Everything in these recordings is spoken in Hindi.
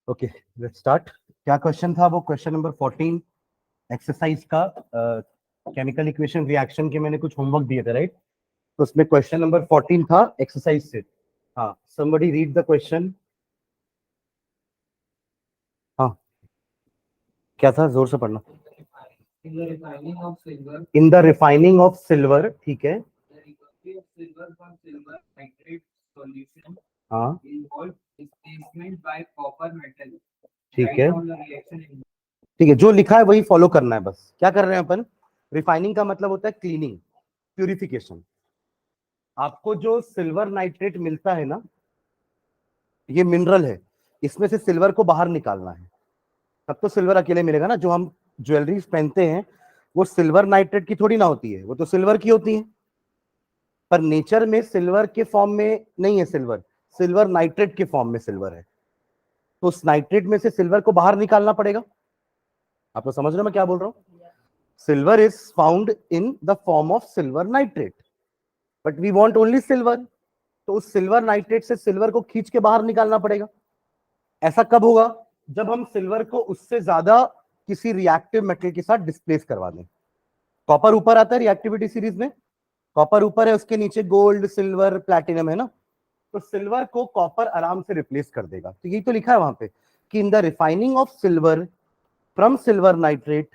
Okay, let's start. क्या क्वेश्चन था वो? क्वेश्चन नंबर 14 एक्सरसाइज का केमिकल इक्वेशन रिएक्शन के मैंने कुछ होमवर्क दिए थे, राइट? तो उसमें क्वेश्चन नंबर 14 था एक्सरसाइज से। हाँ, somebody रीड द क्वेश्चन। हाँ, क्या था? जोर से पढ़ना। In the refining of silver, in the refining of silver, ठीक है। the recovery of silver from silver nitrate solution हाँ, involved displacement by copper metal. ठीक Write है, down the reaction in ठीक है। जो लिखा है वही फॉलो करना है बस। क्या कर रहे हैं अपन? रिफाइनिंग का मतलब होता है क्लीनिंग, प्यूरिफिकेशन। आपको जो सिल्वर नाइट्रेट मिलता है ना, ये मिनरल है, इसमें से सिल्वर को बाहर निकालना है। तब तो सिल्वर अकेले मिलेगा ना। जो हम ज्वेलरीज पहनते हैं वो सिल्वर नाइट्रेट की थोड़ी ना होती है, वो तो सिल्वर की होती है। पर नेचर में सिल्वर के फॉर्म में नहीं है सिल्वर, सिल्वर नाइट्रेट के फॉर्म में सिल्वर है। तो उस नाइट्रेट में से सिल्वर को बाहर निकालना पड़ेगा। आप लोग समझ रहे हो मैं क्या बोल रहा हूं? Silver is found in the form of silver nitrate, but we want only silver. तो उस सिल्वर नाइट्रेट से सिल्वर को खींच के बाहर निकालना पड़ेगा। ऐसा कब होगा? जब हम सिल्वर को उससे ज्यादा किसी रिएक्टिव मेटल के साथ डिस्प्लेस करवा दें। कॉपर ऊपर आता है रिएक्टिविटी सीरीज में, कॉपर ऊपर है, उसके नीचे गोल्ड, सिल्वर, प्लैटिनम है ना। तो सिल्वर को कॉपर आराम से रिप्लेस कर देगा। तो यही तो लिखा है वहां पे कि in the refining of silver from silver nitrate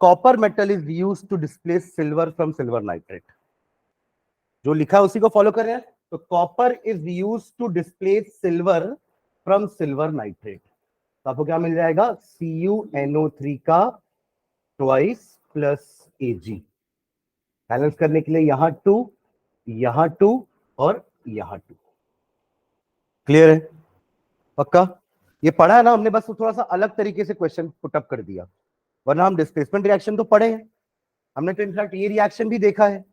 copper metal is used to displace silver from silver nitrate. जो लिखा है उसी को फॉलो कर रहे हैं। तो copper is used to displace silver from silver nitrate. तो आपको क्या मिल जाएगा? CuNO3 का ट्वाइस प्लस Ag। बैलेंस करने के लिए यहां 2, यहां 2 और यहां 2। क्लियर है? पक्का? ये पढ़ा है ना हमने, बस थोड़ा सा अलग तरीके से क्वेश्चन पुटअप कर दिया। वरना हम डिस्प्लेसमेंट रिएक्शन तो पढ़े हैं, हमने तो इनफैक्ट ये रिएक्शन भी देखा है।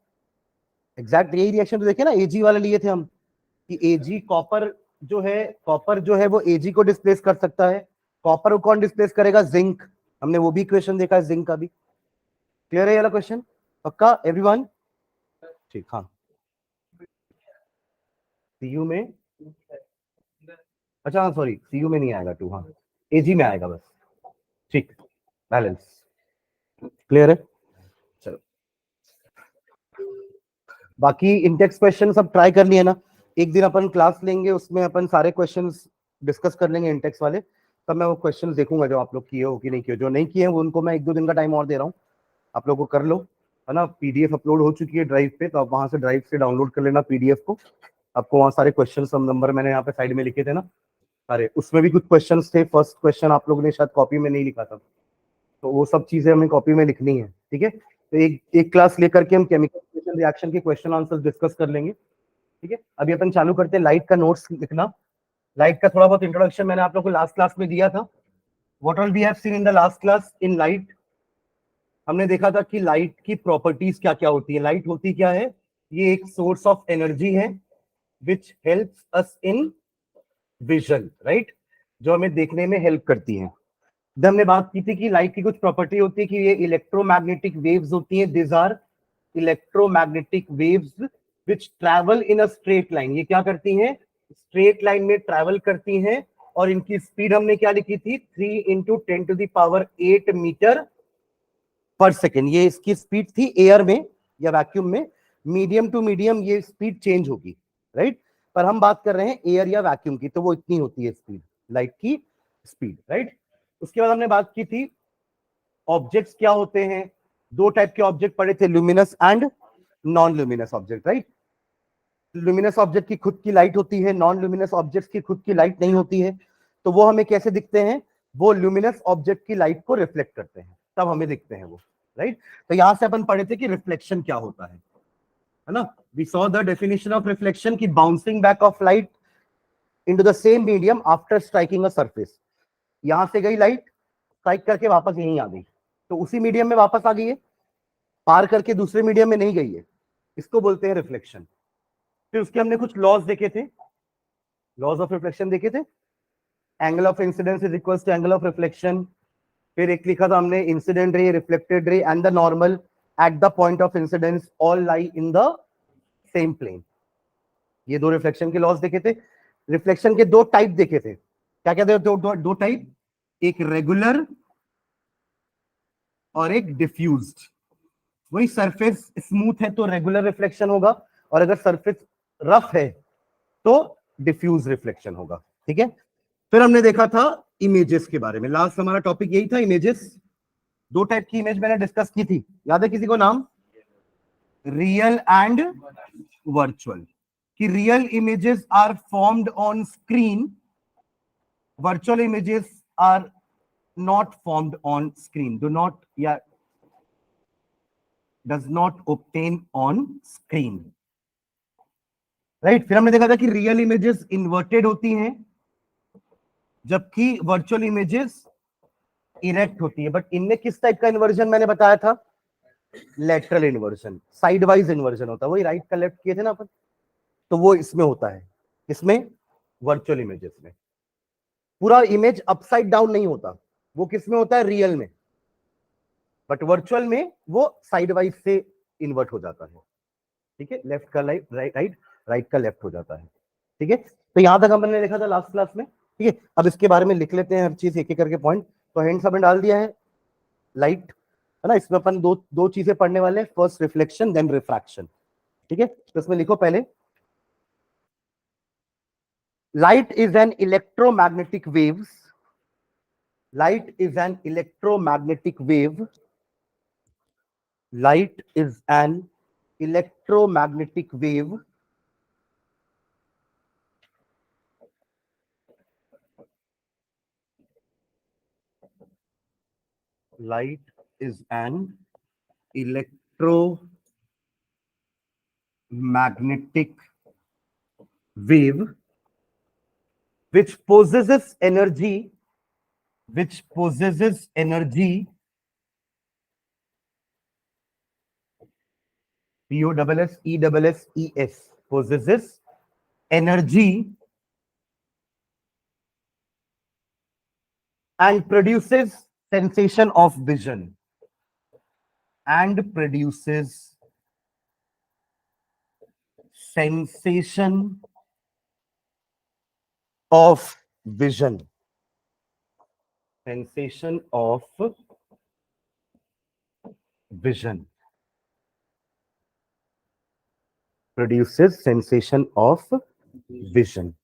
एग्जैक्ट यही रिएक्शन तो देखे ना, Ag वाला लिए थे हम कि Ag कॉपर जो है, कॉपर जो है वो Ag को डिस्प्लेस कर सकता है। कॉपर को कौन डिस्प्लेस करेगा? जिंक। हमने वो भी इक्वेशन देखा है जिंक का भी। क्लियर है ये वाला क्वेश्चन? पक्का एवरीवन? ठीक, हाँ। Cu में, अच्छा हाँ सॉरी, Cu में नहीं आएगा 2, हाँ Ag में आएगा बस। ठीक, बैलेंस। क्लियर है? चलो, बाकी इंटेक्स क्वेश्चन सब ट्राई कर लिए ना। एक दिन अपन क्लास लेंगे, उसमें अपन सारे क्वेश्चंस डिस्कस कर लेंगे इंटेक्स वाले। तब मैं वो क्वेश्चंस देखूंगा जो आप लोग किए हो कि नहीं किए। जो नहीं किए हैं उनको मैं 1-2 दिन का टाइम और दे रहा हूँ, आप लोग को कर लो, है ना। PDF अपलोड हो चुकी है ड्राइव पे, तो आप वहां से ड्राइव से डाउनलोड कर लेना PDF को। आपको वहाँ सारे क्वेश्चन, सब नंबर मैंने यहाँ पे साइड में लिखे थे ना। अरे उसमें भी कुछ क्वेश्चन थे, फर्स्ट क्वेश्चन आप लोगों ने शायद कॉपी में नहीं लिखा था, तो वो सब चीजें हमें कॉपी में लिखनी है। ठीक है, तो एक क्लास लेकर के हम केमिकल रिएक्शन के क्वेश्चन आंसर डिस्कस कर लेंगे। ठीक है, अभी अपन चालू करते हैं लाइट का नोट्स लिखना। लाइट का थोड़ा बहुत इंट्रोडक्शन मैंने आप लोग को लास्ट क्लास में दिया था। What all we have seen in the last class in light? हमने देखा था कि लाइट की प्रॉपर्टीज क्या क्या होती है। लाइट होती क्या है? ये एक सोर्स ऑफ एनर्जी है which helps us in vision, right, जो हमें देखने में हेल्प करती है। हमने बात की थी कि लाइट की कुछ प्रॉपर्टी होती है कि ये इलेक्ट्रोमैग्नेटिक वेव्स होती हैं। This are electromagnetic waves which travel in a straight line. ये क्या करती हैं? स्ट्रेट लाइन में ट्रैवल करती हैं। और इनकी स्पीड हमने क्या लिखी थी? 3 × 10⁸ मीटर पर सेकेंड। ये इसकी स्पीड थी एयर में या वैक्यूम में। मीडियम टू मीडियम ये स्पीड चेंज होगी, राइट। पर हम बात कर रहे हैं एयर या वैक्यूम की, तो वो इतनी होती है स्पीड, लाइट की स्पीड, राइट। उसके बाद हमने बात की थी ऑब्जेक्ट्स क्या होते हैं। 2 टाइप के ऑब्जेक्ट पढ़े थे, luminous and non luminous object, right. Luminous object की खुद की लाइट होती है, नॉन ल्यूमिनस ऑब्जेक्ट की खुद की लाइट नहीं होती है। तो वो हमें कैसे दिखते हैं? वो ल्यूमिनस ऑब्जेक्ट की लाइट को रिफ्लेक्ट करते हैं, तब हमें दिखते हैं वो, राइट। तो यहां से अपन पढ़े थे कि रिफ्लेक्शन क्या होता है ना। We saw the definition of reflection की bouncing back of light into the same medium after striking a surface. यहां से गई लाइट, स्ट्राइक करके वापस यहीं आ गई, तो उसी मीडियम में वापस आ गई है, पार करके दूसरे मीडियम में नहीं गई है। इसको बोलते हैं रिफ्लेक्शन। फिर उसके हमने कुछ लॉज देखे थे, लॉज ऑफ रिफ्लेक्शन देखे थे। Angle of incidence is equal to angle of reflection. फिर एक लिखा था हमने, incident ray, reflected ray and the normal at the point of incidence all lie in the same plane. ये 2 रिफ्लेक्शन के लॉज देखे थे। रिफ्लेक्शन के 2 टाइप देखे थे, क्या कहते हैं दो टाइप, एक रेगुलर और एक डिफ्यूज्ड। वही सरफेस स्मूथ है तो रेगुलर रिफ्लेक्शन होगा, और अगर सरफेस रफ है तो डिफ्यूज रिफ्लेक्शन होगा। ठीक है, फिर हमने देखा था इमेजेस के बारे में, लास्ट हमारा टॉपिक यही था, इमेजेस। दो टाइप की इमेज मैंने डिस्कस की थी, याद है किसी को नाम? Real and virtual. कि real images are formed on screen, virtual images are not formed on screen, do not, yeah, does not obtain on screen, right? फिर हमने देखा था कि रियल इमेजेस इन्वर्टेड होती हैं जबकि वर्चुअल इमेजेस इरेक्ट होती है। बट इनमें किस टाइप का इन्वर्जन मैंने बताया था? Lateral inversion, side wise inversion होता है, वही राइट का लेफ्ट किए थे ना अपन, तो वो इसमें होता है। इसमें वर्चुअल इमेजेस में पूरा इमेज अपसाइड डाउन नहीं होता, वो किस में होता है? रियल में। बट वर्चुअल में वो साइड वाइज से इन्वर्ट हो जाता है। ठीक है, लेफ्ट का राइट, राइट का लेफ्ट हो जाता है। ठीक है, तो यहां तक हमने देखा था लास्ट क्लास में। ठीक है, अब इसके बारे में लिख लेते हैं हर चीज एक एक करके पॉइंट। तो हैंड्स हमने डाल दिया है, लाइट है ना, इसमें अपन दो दो चीजें पढ़ने वाले हैं, फर्स्ट रिफ्लेक्शन देन रिफ्रैक्शन। ठीक है, तो इसमें लिखो पहले, light is an electromagnetic waves, light is an electromagnetic wave, light is an electromagnetic wave light is an electromagnetic wave which possesses energy, which possesses energy, POSSESSES, possesses energy and produces sensation of vision, and produces sensation of vision, sensation of vision, produces sensation of vision.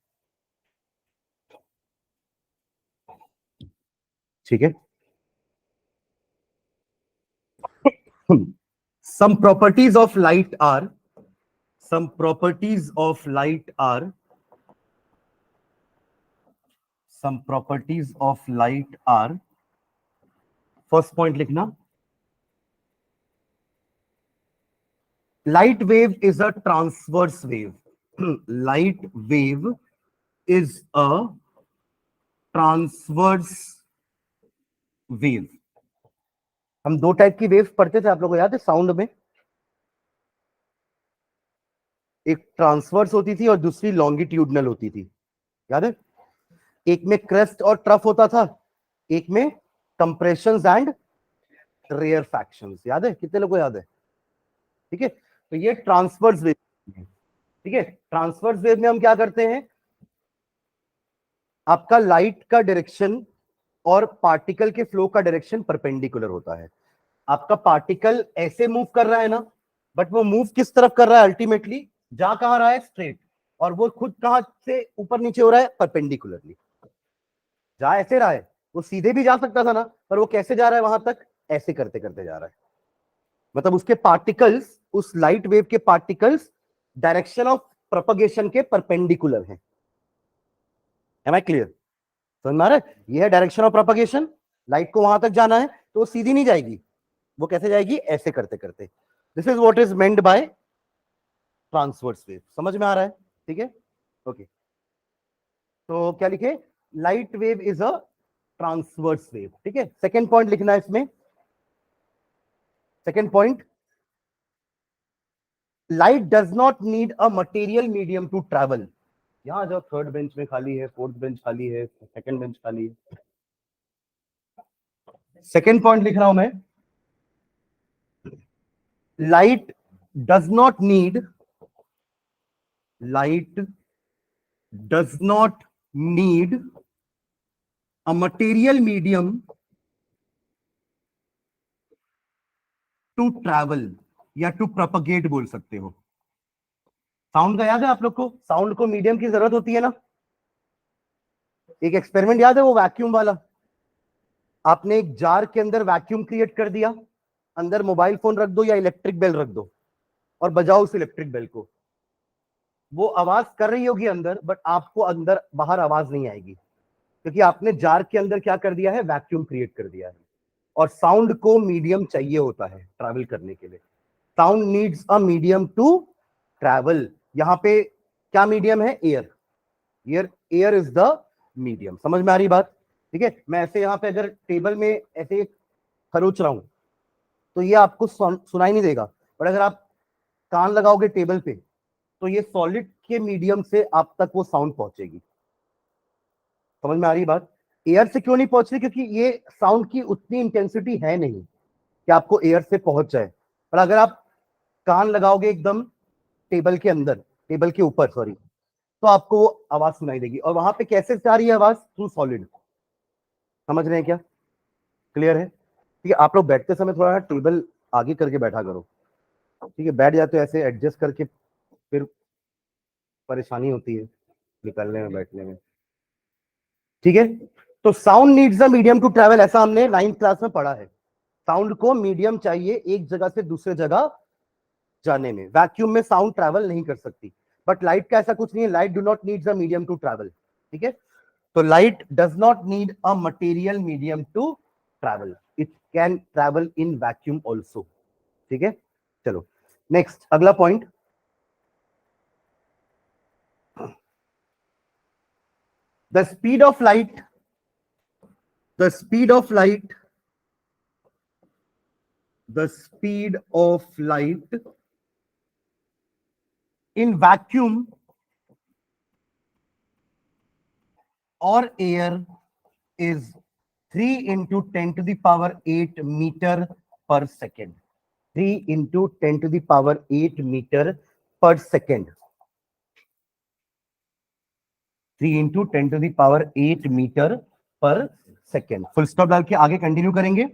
ठीक है, some properties of light are, some properties of light are, some properties of light are, first point लिखना, light wave is a transverse wave, light wave is a transverse wave. हम दो टाइप की वेव पढ़ते थे, आप लोगों को याद है साउंड में? एक ट्रांसवर्स होती थी और दूसरी लॉन्गिट्यूडनल होती थी, याद है? एक में क्रेस्ट और ट्रफ होता था, एक में कंप्रेशंस एंड रेयर फैक्शंस, याद है? कितने लोगों को याद है? ठीक है, तो ये ट्रांसवर्स वेव। ठीक है, ट्रांसवर्स वेव में हम क्या करते हैं, आपका लाइट का डायरेक्शन और पार्टिकल के फ्लो का डायरेक्शन परपेंडिकुलर होता है। आपका पार्टिकल ऐसे मूव कर रहा है ना, बट वो मूव किस तरफ कर रहा है? अल्टीमेटली जा कहां रहा है? स्ट्रेट। और वो खुद कहां से ऊपर नीचे हो रहा है? परपेंडिकुलरली। जा ऐसे रहा है, वो सीधे भी जा सकता था ना, पर वो कैसे जा रहा है वहां तक? ऐसे करते करते जा रहा है। मतलब उसके पार्टिकल्स, उस लाइट वेव के पार्टिकल्स डायरेक्शन ऑफ प्रोपगेशन के परपेंडिकुलर हैं। Am I clear? समझ में आ रहा है? ये है डायरेक्शन ऑफ प्रोपगेशन। लाइट को वहां तक जाना है तो वो सीधी नहीं जाएगी, वो कैसे जाएगी? ऐसे करते करते। This is what is meant by transverse wave. समझ में आ रहा है? ठीक है, ओके। तो क्या लिखे? Light wave is a transverse wave. ठीक है, सेकेंड पॉइंट लिखना है इसमें। Second point, light does not need a material medium to travel. यहां जाओ, थर्ड बेंच में खाली है, फोर्थ बेंच खाली है, सेकेंड बेंच खाली है। सेकेंड पॉइंट लिख रहा हूं मैं, light does not need, light does not need a material medium to travel या टू प्रोपगेट बोल सकते हो। साउंड का याद है आप लोग को? साउंड को मीडियम की जरूरत होती है ना। एक एक्सपेरिमेंट याद है वो वैक्यूम वाला? आपने एक जार के अंदर वैक्यूम क्रिएट कर दिया, अंदर मोबाइल फोन रख दो या इलेक्ट्रिक बेल रख दो और बजाओ उस इलेक्ट्रिक बेल को। वो आवाज कर रही होगी अंदर, बट आपको अंदर बाहर आवाज नहीं आएगी, क्योंकि आपने जार के अंदर क्या कर दिया है, वैक्यूम क्रिएट कर दिया है। और साउंड को मीडियम चाहिए होता है ट्रैवल करने के लिए। Sound needs a medium to travel. यहां पे क्या मीडियम है? Air. Air is the medium. समझ में आ रही बात? ठीक है। मैं ऐसे यहाँ पे अगर टेबल में ऐसे खरोच रहा हूं तो ये आपको सुनाई नहीं देगा, बट अगर आप कान लगाओगे टेबल पे तो ये सॉलिड के मीडियम से आप तक वो साउंड पहुंचेगी। समझ में आ रही बात? एयर से क्यों नहीं पहुंच रही? क्योंकि ये साउंड की उतनी इंटेंसिटी है नहीं कि आपको एयर से पहुंच जाए। पर अगर आप कान लगाओगे एकदम टेबल के अंदर, टेबल के ऊपर सॉरी, तो आपको वो आवाज सुनाई देगी। और वहां पे कैसे जा रही है आवाज? Through solid. समझ रहे हैं क्या? क्लियर है? ठीक है। आप लोग बैठते समय थोड़ा टेबल आगे करके बैठा करो, ठीक है? बैठ जाते हो ऐसे एडजस्ट करके, फिर परेशानी होती है निकलने में, बैठने में। ठीक है। तो sound needs a medium to travel, ऐसा हमने 9th क्लास में पढ़ा है। साउंड को मीडियम चाहिए एक जगह से दूसरे जगह जाने में। वैक्यूम में साउंड ट्रैवल नहीं कर सकती, बट लाइट का ऐसा कुछ नहीं है। Light do not needs a medium to travel. ठीक है। तो light does not need a material medium to travel, it can travel in vacuum also. ठीक है। चलो नेक्स्ट, अगला point. The speed of light, the speed of light, the speed of light in vacuum or air is 3 into 10 to the power 8 meter per second. 3 into 10 to the power 8 meter per second. 3 into 10 to the power 8 meter per second. Full stop डाल के आगे कंटिन्यू करेंगे।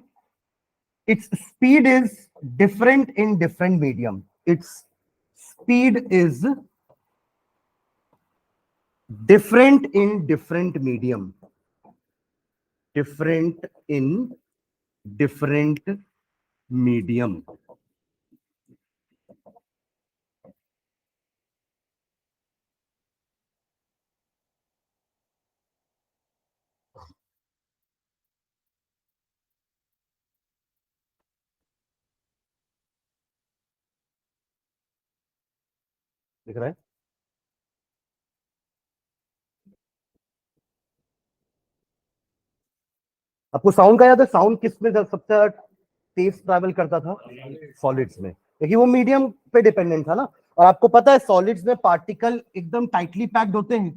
Its speed is different in different medium. Its speed is different in different medium. Different in different medium. दिख रहा है? आपको साउंड का याद है? साउंड किस में सबसे ज्यादा तेज ट्रैवल करता था? सॉलिड्स में, क्योंकि वो मीडियम पे डिपेंडेंट था ना। और आपको पता है सॉलिड्स में पार्टिकल एकदम टाइटली पैक्ड होते हैं,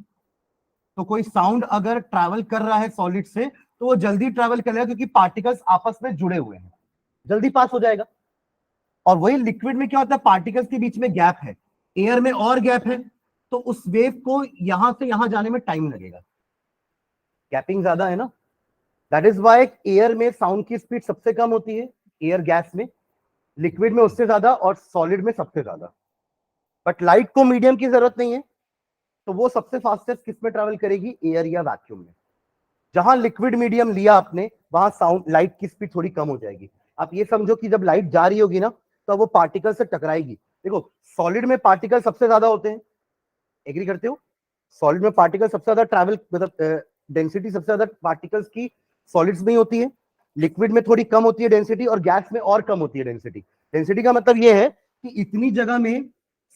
तो कोई साउंड अगर ट्रैवल कर रहा है सॉलिड से तो वो जल्दी ट्रैवल करेगा, क्योंकि पार्टिकल्स आपस में जुड़े हुए हैं, जल्दी पास हो जाएगा। और वही लिक्विड में क्या होता है, पार्टिकल्स के बीच में गैप है, एयर में और गैप है, तो उस वेव को यहां से यहां जाने में टाइम लगेगा, गैपिंग ज्यादा है ना। दैट इज वाई एयर में साउंड की स्पीड सबसे कम होती है, एयर गैस में, लिक्विड में उससे ज्यादा, और सॉलिड में सबसे ज्यादा। बट लाइट को मीडियम की जरूरत नहीं है, तो वो सबसे फास्टेस्ट किस में ट्रैवल करेगी? एयर या वैक्यूम में। जहां लिक्विड मीडियम लिया आपने, वहां साउंड लाइट की स्पीड थोड़ी कम हो जाएगी। आप ये समझो कि जब लाइट जा रही होगी ना, तो वो पार्टिकल से टकराएगी। देखो सॉलिड में पार्टिकल सबसे ज्यादा होते हैं, एग्री करते हो? सॉलिड में पार्टिकल सबसे ज्यादा ट्रैवल, मतलब डेंसिटी सबसे ज्यादा पार्टिकल्स की सॉलिड्स में ही होती है। लिक्विड में थोड़ी कम होती है डेंसिटी, और गैस में और कम होती है डेंसिटी। डेंसिटी का मतलब ये है कि इतनी जगह में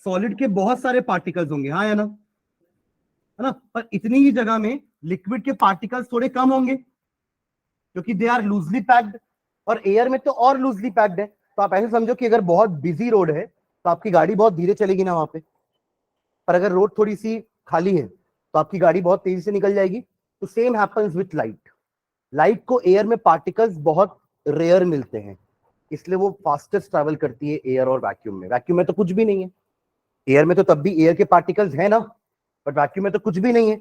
सॉलिड के बहुत सारे पार्टिकल्स होंगे, हाँ या ना, है ना, पर इतनी ही जगह में लिक्विड के पार्टिकल्स थोड़े कम होंगे, क्योंकि दे आर लूजली पैक्ड। और एयर में तो और लूजली पैक्ड है। तो आप ऐसे समझो कि अगर बहुत बिजी रोड है तो आपकी गाड़ी बहुत धीरे चलेगी ना वहां पे, पर अगर रोड थोड़ी सी खाली है तो आपकी गाड़ी बहुत तेजी से निकल जाएगी। तो same happens with light. Light को एयर में पार्टिकल्स बहुत रेयर मिलते हैं, इसलिए वो फास्टेस्ट ट्रैवल करती है एयर और वैक्यूम में। वैक्यूम में तो कुछ भी नहीं है, एयर में तो तब भी एयर के पार्टिकल्स है ना, बट वैक्यूम में तो कुछ भी नहीं है।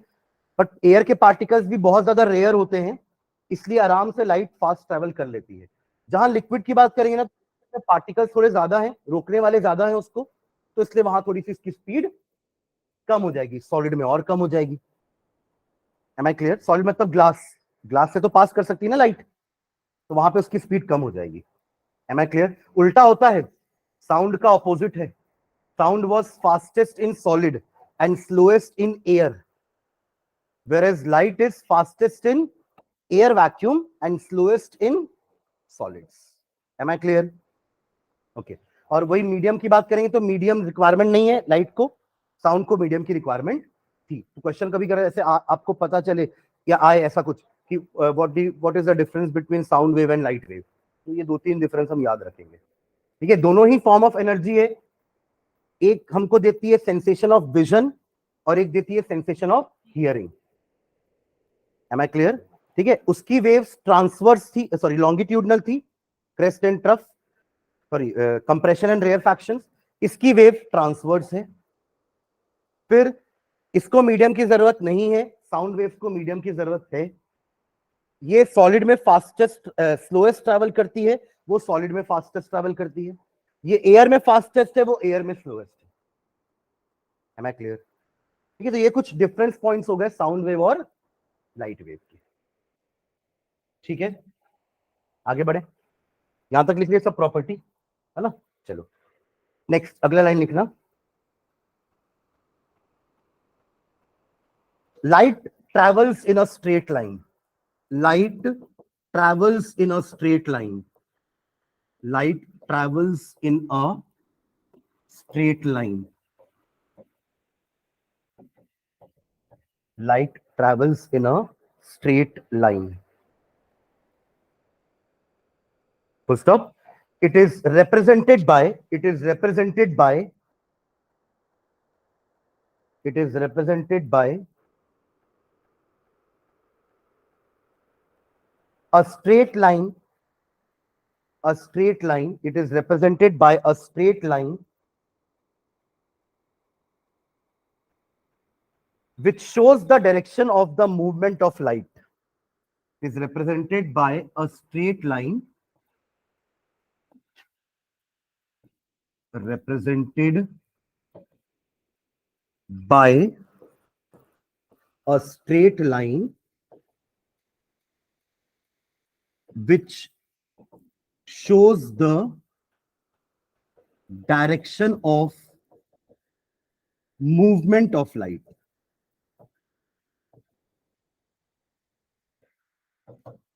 बट एयर के पार्टिकल्स भी बहुत ज्यादा रेयर होते हैं, इसलिए आराम से लाइट फास्ट ट्रेवल कर लेती है। जहां लिक्विड की बात करेंगे ना, पार्टिकल्स थोड़े ज्यादा हैं, रोकने वाले ज्यादा हैं उसको, तो इसलिए वहां थोड़ी सी इसकी स्पीड कम हो जाएगी, सॉलिड में और कम हो जाएगी। Am I clear? सॉलिड मतलब ग्लास, ग्लास से तो पास कर सकती है ना लाइट, तो वहां पे उसकी स्पीड कम हो जाएगी। Am I clear? उल्टा होता है, साउंड का ऑपोजिट है। Sound was fastest in solid and slowest in air, whereas light is fastest in air vacuum and slowest in solids. Am I clear? Okay. और वही मीडियम की बात करेंगे तो मीडियम रिक्वायरमेंट नहीं है लाइट को, साउंड को मीडियम की रिक्वायरमेंट थी। तो क्वेश्चन कभी करें ऐसे आपको पता चले या आए ऐसा कुछ कि what is the difference between sound wave and light wave, तो ये 2-3 डिफरेंस हम याद रखेंगे। ठीक है, दोनों ही फॉर्म ऑफ एनर्जी है, एक हमको देती है सेंसेशन ऑफ विजन और एक देती है sensation of hearing. Am I clear? ठीक है, उसकी वेव्स ट्रांसवर्स थी, सॉरी लॉन्गिट्यूडनल थी, crest and trough, sorry compression and rarefaction. इसकी वेव ट्रांसवर्स है। फिर इसको मीडियम की जरूरत नहीं है, साउंड वेव को मीडियम की जरूरत है। ये सॉलिड में फास्टेस्ट स्लोएस्ट ट्रैवल करती है, वो सॉलिड में फास्टेस्ट ट्रैवल करती है। ये एयर में फास्टेस्ट है, वो एयर में स्लोएस्ट है। Am I clear? ठीक है, तो ये कुछ डिफरेंस पॉइंट्स हो गए साउंड वेव और लाइट वेव के। ठीक है, आगे बढ़े, यहां तक लिख लिया सब प्रॉपर्टी, है ना? चलो नेक्स्ट, अगला लाइन लिखना। Light travels in a straight line, light travels in a straight line, light travels in a straight line, light travels in a straight line, full stop. It is represented by, it is represented by, it is represented by a straight line, a straight line, it is represented by a straight line which shows the direction of the movement of light. It is represented by a straight line represented by a straight line which shows the direction of movement of light.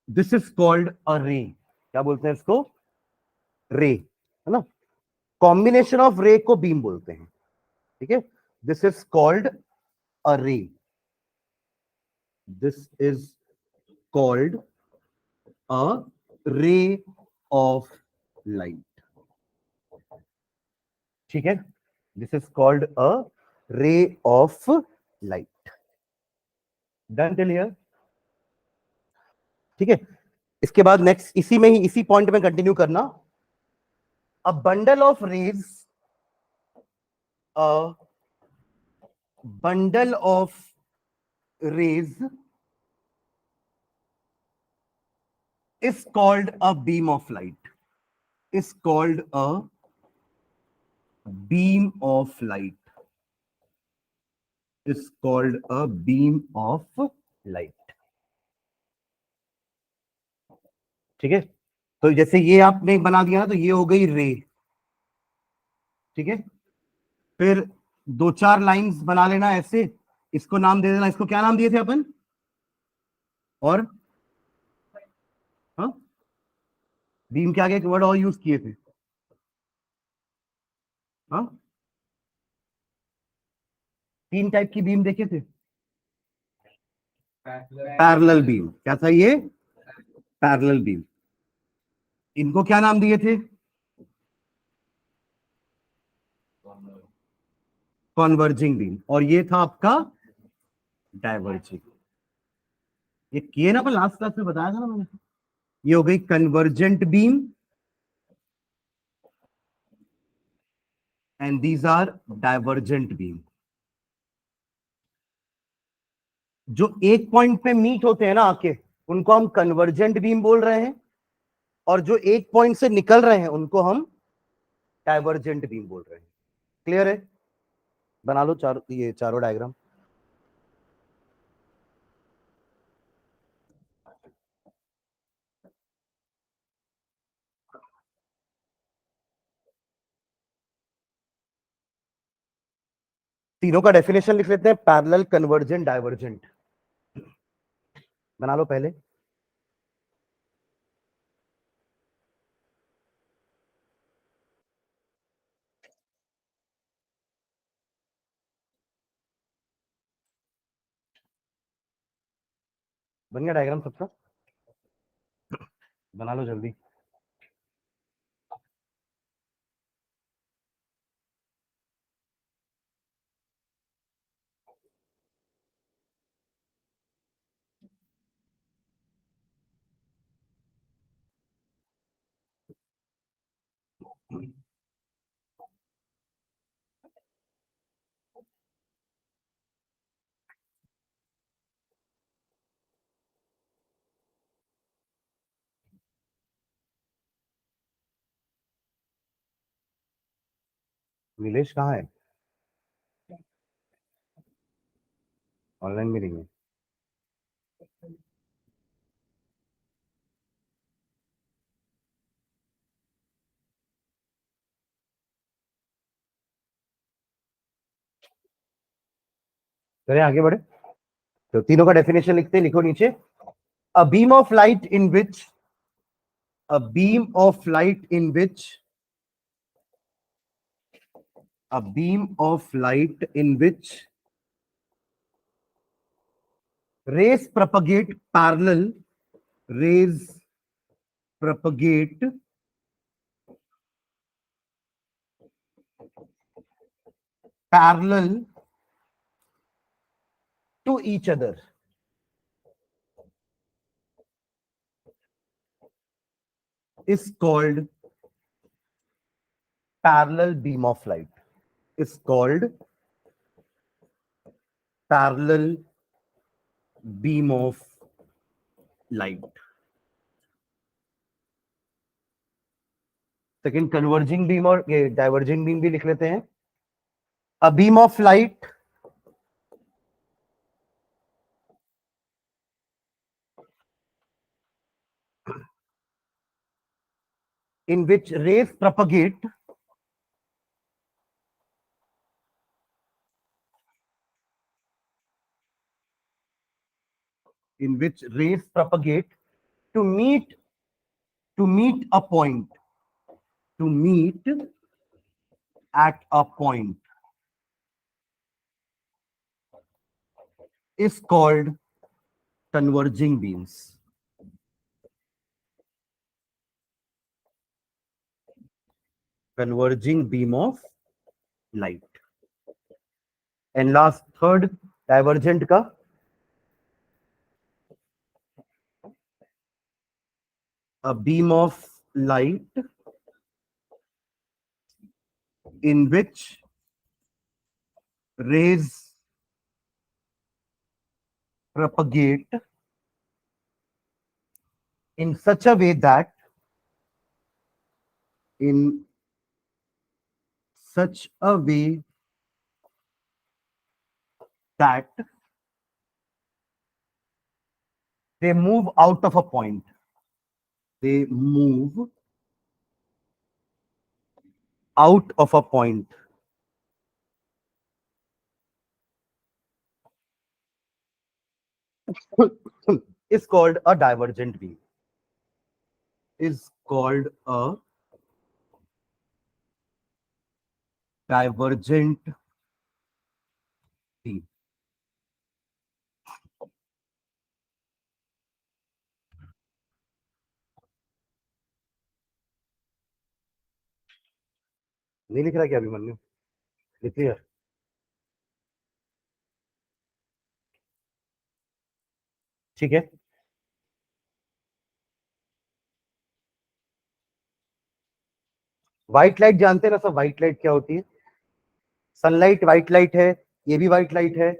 This is called a ray. क्या बोलते हैं इसको? रे, है ना? कॉम्बिनेशन ऑफ रे को बीम बोलते हैं। ठीक है, दिस इज कॉल्ड अ रे, दिस इज कॉल्ड अ रे ऑफ लाइट। ठीक है, दिस इज कॉल्ड अ रे of light. Done till here? ठीक है, इसके बाद नेक्स्ट इसी में ही, इसी पॉइंट में कंटिन्यू करना। A bundle of rays, a bundle of rays is called a beam of light, is called a beam of light, is called a beam of light. ठीक है, तो जैसे ये आपने बना दिया ना, तो ये हो गई रे। ठीक है, फिर 2-4 लाइंस बना लेना ऐसे, इसको नाम दे देना, इसको क्या नाम दिए थे अपन? और हाँ, बीम के आगे एक वर्ड और यूज किए थे, हाँ, 3 टाइप की बीम देखे थे। पैरेलल बीम, क्या था ये? Parallel beam. इनको क्या नाम दिए थे? Converging beam. और ये था आपका डाइवर्जिंग। ये किए ना, अपन लास्ट क्लास में बताया था ना मैंने। ये हो गई convergent beam and these are divergent beam. जो एक पॉइंट पे मीट होते हैं ना आके, उनको हम कन्वर्जेंट बीम बोल रहे हैं, और जो एक पॉइंट से निकल रहे हैं उनको हम डाइवर्जेंट बीम बोल रहे हैं। क्लियर है? बना लो ये चारों डायग्राम। तीनों का डेफिनेशन लिख लेते हैं, पैरेलल, कन्वर्जेंट, डाइवर्जेंट। बना लो पहले। बन गया डायग्राम सबका? बना लो जल्दी। नीलेश कहाँ है? ऑनलाइन मीटिंग में। चलिए आगे बढ़े। तो तीनों का डेफिनेशन लिखते हैं, लिखो नीचे। A beam of light in which a beam of light in which a beam of light in which rays propagate parallel, rays propagate parallel to each other is called parallel beam of light, is called parallel beam of light. Second converging beam और ये डाइवर्जिंग बीम भी लिख लेते हैं। A beam of light in which rays propagate in which rays propagate to meet a point, to meet at a point is called converging beams. Converging beam of light. And last, third, divergent का a beam of light in which rays propagate in such a way that in such a way that they move out of a point. They move out of a point. Is called a divergent beam. Is called a divergent beam. नहीं लिख रहा क्या अभिमन्यु? लिख लिया? ठीक है। व्हाइट लाइट जानते हैं ना सब, व्हाइट लाइट क्या होती है? सनलाइट व्हाइट लाइट है, ये भी व्हाइट लाइट है,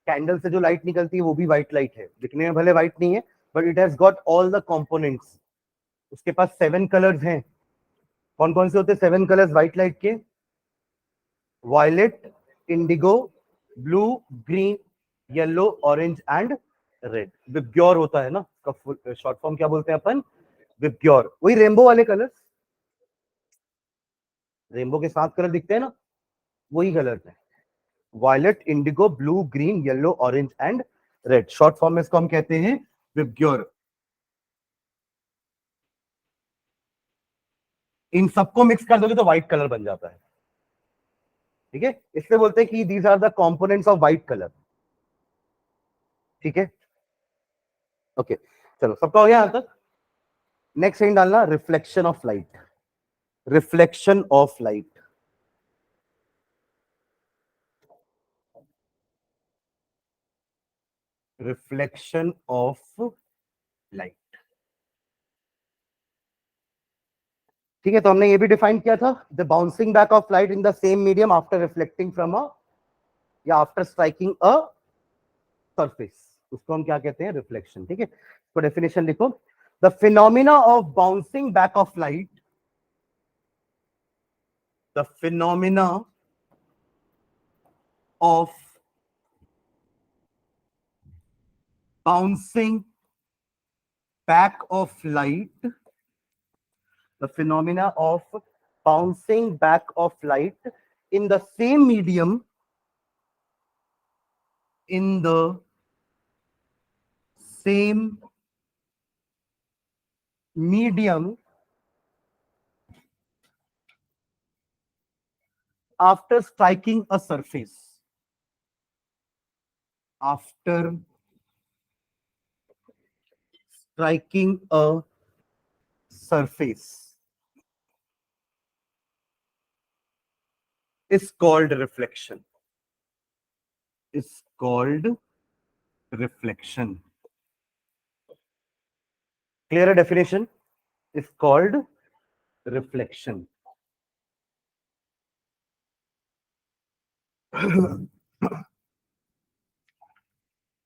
कैंडल से जो लाइट निकलती है वो भी व्हाइट लाइट है, दिखने में भले व्हाइट नहीं है but it has got all the components. उसके पास 7 कलर्स हैं। कौन कौन से होते हैं 7 कलर्स व्हाइट लाइट के? Violet, indigo, blue, green, yellow, orange and red. VIBGYOR होता है ना, उसका शॉर्ट फॉर्म क्या बोलते हैं अपन? विबग्योर। वही रेनबो वाले कलर्स, रेनबो के 7 कलर दिखते हैं ना, वही कलर्स हैं। Violet, indigo, blue, green, yellow, orange and red. Short form में इसको हम कहते हैं विबग्योर। इन सबको मिक्स कर दोगे तो व्हाइट कलर बन जाता है। ठीक है, इसलिए बोलते हैं कि these are the components of white colour. ठीक है, ओके, चलो सबका हो गया यहां तक। नेक्स्ट लाइन डालना, reflection of light. Reflection of light, reflection of light. ठीक है, तो हमने ये भी डिफाइन किया था, the bouncing back of light in the same medium after reflecting from a या आफ्टर स्ट्राइकिंग अ सरफेस, उसको हम क्या कहते हैं? रिफ्लेक्शन। ठीक है, तो डेफिनेशन लिखो, the phenomena of bouncing back of light, the phenomena of bouncing back of light, the phenomena of bouncing back of light in the same medium, in the same medium after striking a surface, after striking a surface, is called reflection, is called reflection. Clear definition? Is called reflection.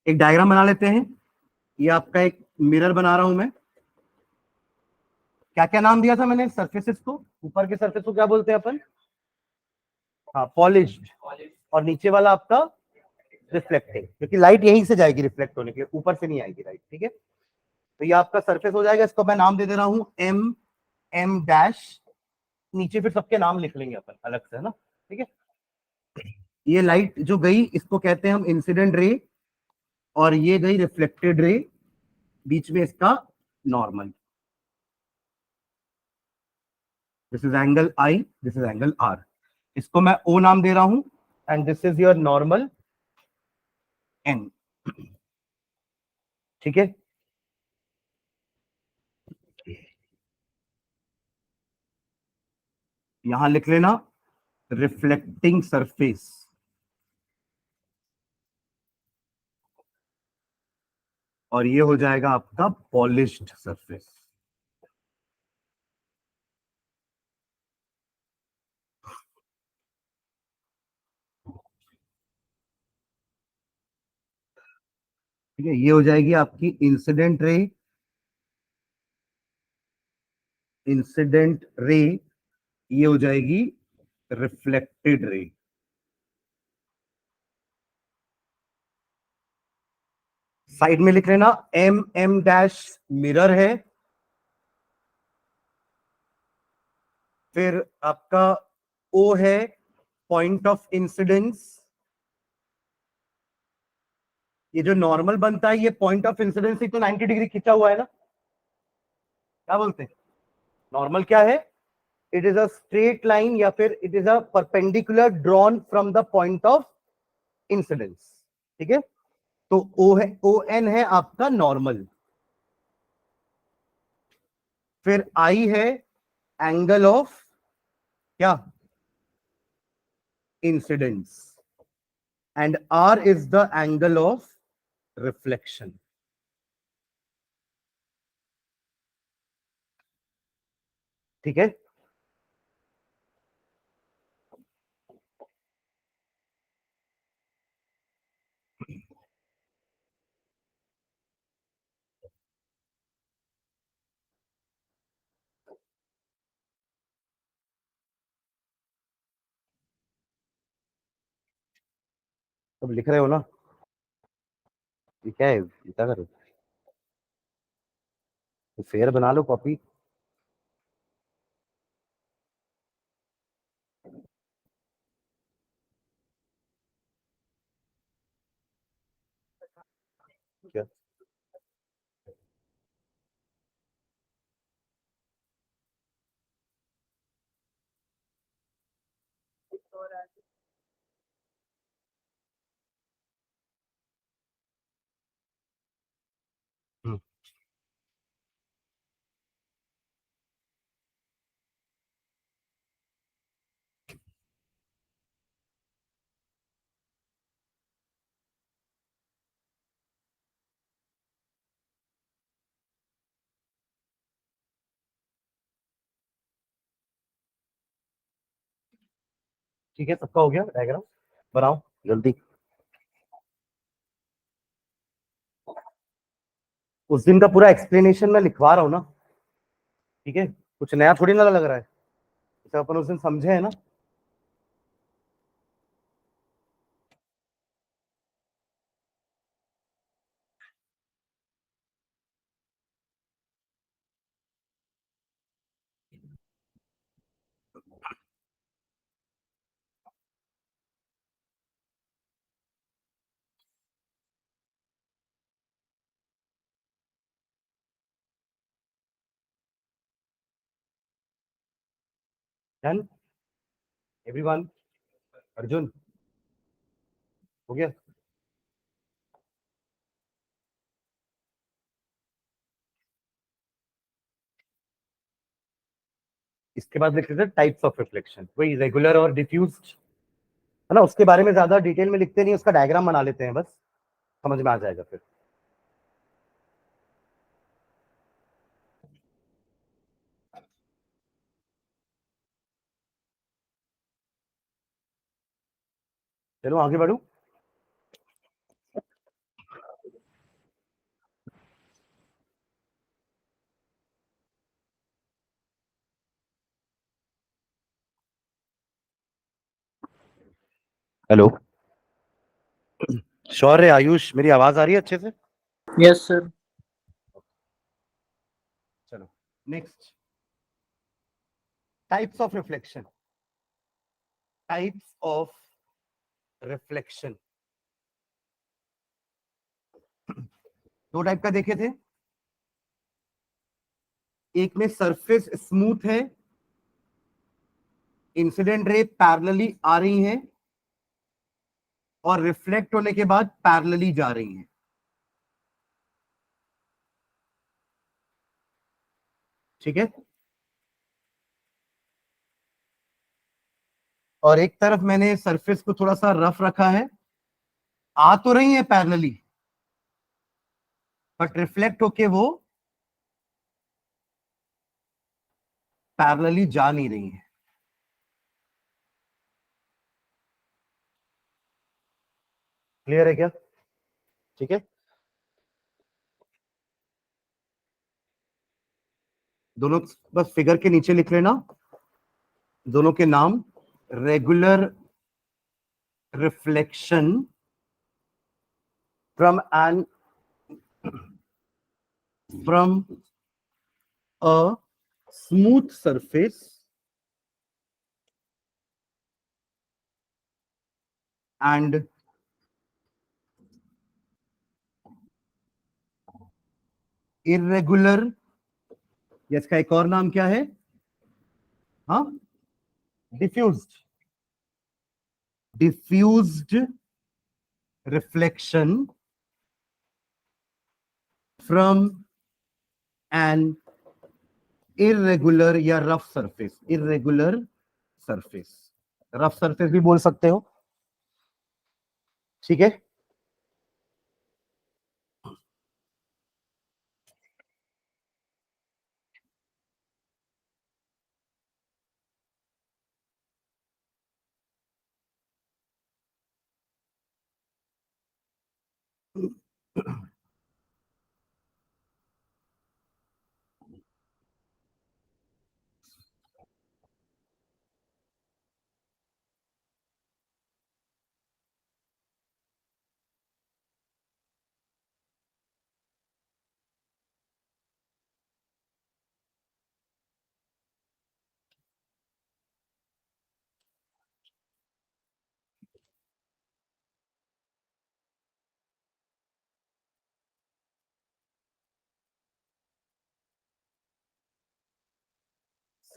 एक डायग्राम बना लेते हैं। ये आपका एक मिरर बना रहा हूं मैं। क्या क्या नाम दिया था मैंने सरफेसेस को? ऊपर के सरफेस को क्या बोलते हैं अपन? हाँ, पॉलिश्ड। और नीचे वाला आपका रिफ्लेक्टिंग, क्योंकि लाइट यहीं से जाएगी रिफ्लेक्ट होने के लिए, ऊपर से नहीं आएगी लाइट। ठीक है, तो ये आपका सरफेस हो जाएगा। इसको मैं नाम दे दे रहा हूं एम एम डैश। नीचे फिर सबके नाम लिख लेंगे अपन अलग से, है ना? ठीक है, ये लाइट जो गई इसको कहते हैं हम इंसिडेंट रे, और ये गई रिफ्लेक्टेड रे, बीच में इसका normal. This is angle i, this is angle r. इसको मैं ओ नाम दे रहा हूं, and this is your normal N. ठीक है, यहां लिख लेना रिफ्लेक्टिंग सरफेस, और ये हो जाएगा आपका पॉलिश्ड सरफेस। ठीक है, ये हो जाएगी आपकी इंसिडेंट रे, इंसिडेंट रे। ये हो जाएगी रिफ्लेक्टेड रे। साइड में लिख लेना एम एम डैश मिरर है, फिर आपका ओ है पॉइंट ऑफ इंसिडेंस। ये जो नॉर्मल बनता है, ये पॉइंट ऑफ इंसिडेंस ही तो 90 डिग्री खिंचा हुआ है ना, क्या बोलते हैं? नॉर्मल क्या है? It is a straight line, या फिर it is a perpendicular drawn from the point of incidence. ठीक है, तो ओ है, ओ एन है आपका नॉर्मल, फिर आई है एंगल ऑफ क्या? Incidence, and r is the angle of reflection. ठीक है, सब लिख रहे हो ना? ये क्या है, ये क्या करो? तो फेयर बना लो कॉपी। क्या? हम्म, ठीक है, सबका हो गया डायग्राम? बनाओ जल्दी। उस दिन का पूरा एक्सप्लेनेशन मैं लिखवा रहा हूँ ना, ठीक है? कुछ नया थोड़ी ना लग रहा है, जैसे अपन उस दिन समझे है ना। Done everyone? अर्जुन, हो गया? इसके बाद लिख लेते हैं टाइप्स ऑफ रिफ्लेक्शन, वही रेगुलर और डिफ्यूज्ड, है ना? उसके बारे में ज्यादा डिटेल में लिखते नहीं, उसका डायग्राम बना लेते हैं बस, समझ में आ जाएगा फिर। चलो आगे बढ़ू। हेलो, शौर्य, आयुष, मेरी आवाज आ रही है अच्छे से? Yes, sir. चलो next, types of reflection. Types of reflection, दो टाइप का देखे थे। एक में सरफेस स्मूथ है, इंसिडेंट रे पैरेलली आ रही है और रिफ्लेक्ट होने के बाद पैरेलली जा रही है, ठीक है? और एक तरफ मैंने सरफेस को थोड़ा सा रफ रखा है, आ तो रही है पैरेलली बट रिफ्लेक्ट होके वो पैरेलली जा नहीं रही है। क्लियर है क्या? ठीक है, दोनों बस फिगर के नीचे लिख लेना दोनों के नाम, regular reflection from from a smooth surface and irregular, इसका एक और नाम क्या है? हाँ, diffused, diffused reflection from an irregular या rough surface, irregular surface, rough surface भी बोल सकते हो, ठीक है?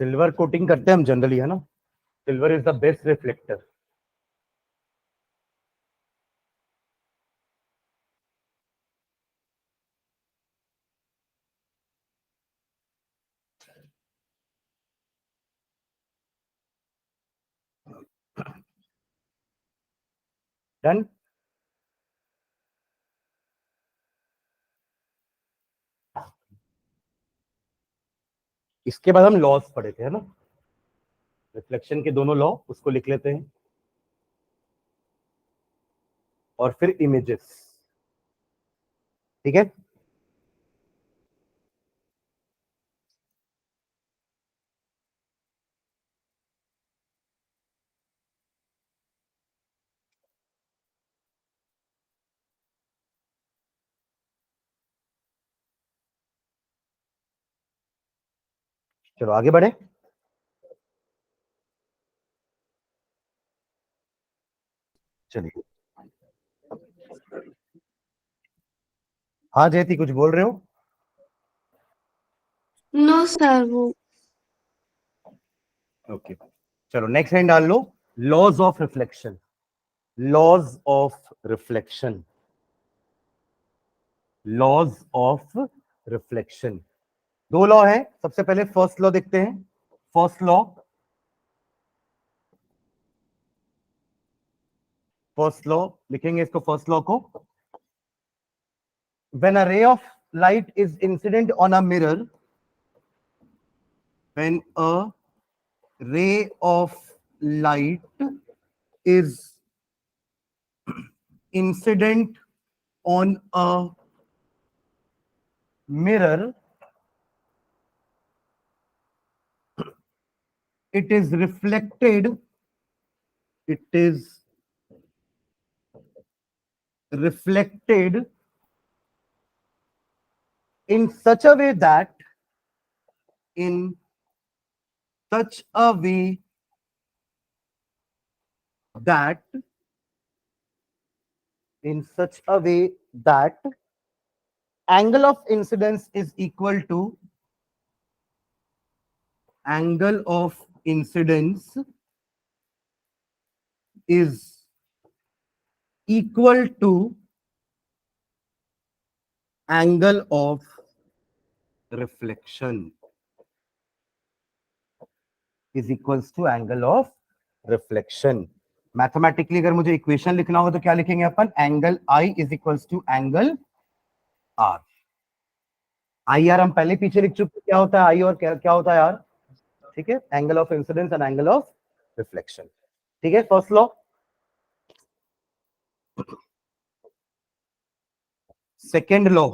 सिल्वर कोटिंग करते हैं हम जनरली, है ना. Silver is the best reflector. Done. इसके बाद हम लॉस पढ़े थे, है ना. रिफ्लेक्शन के दोनों लॉ, उसको लिख लेते हैं. और फिर इमेजेस. ठीक है. चलो आगे बढ़े. चलिए. हाँ जयती, कुछ बोल रहे हो? नो सर, वो ओके. चलो नेक्स्ट हैंड डाल लो. Laws of reflection. Laws of reflection. Laws of reflection. दो लॉ है. सबसे पहले फर्स्ट लॉ देखते हैं. First law. फर्स्ट लॉ लिखेंगे इसको, फर्स्ट लॉ को. When a ray of light is incident on a mirror, when a ray of light is incident on a mirror, it is reflected. It is reflected in such a way that in such a way that in such a way that angle of incidence is equal to angle of incidence is equal to angle of reflection. Is equals to angle of reflection. Mathematically अगर मुझे इक्वेशन लिखना हो तो क्या लिखेंगे अपन? Angle i is equals to angle r. I r हम पहले पीछे लिख चुके, क्या होता है आई और क्या क्या होता है आर. ठीक है. Angle of incidence and angle of reflection. ठीक है. First law. Second law.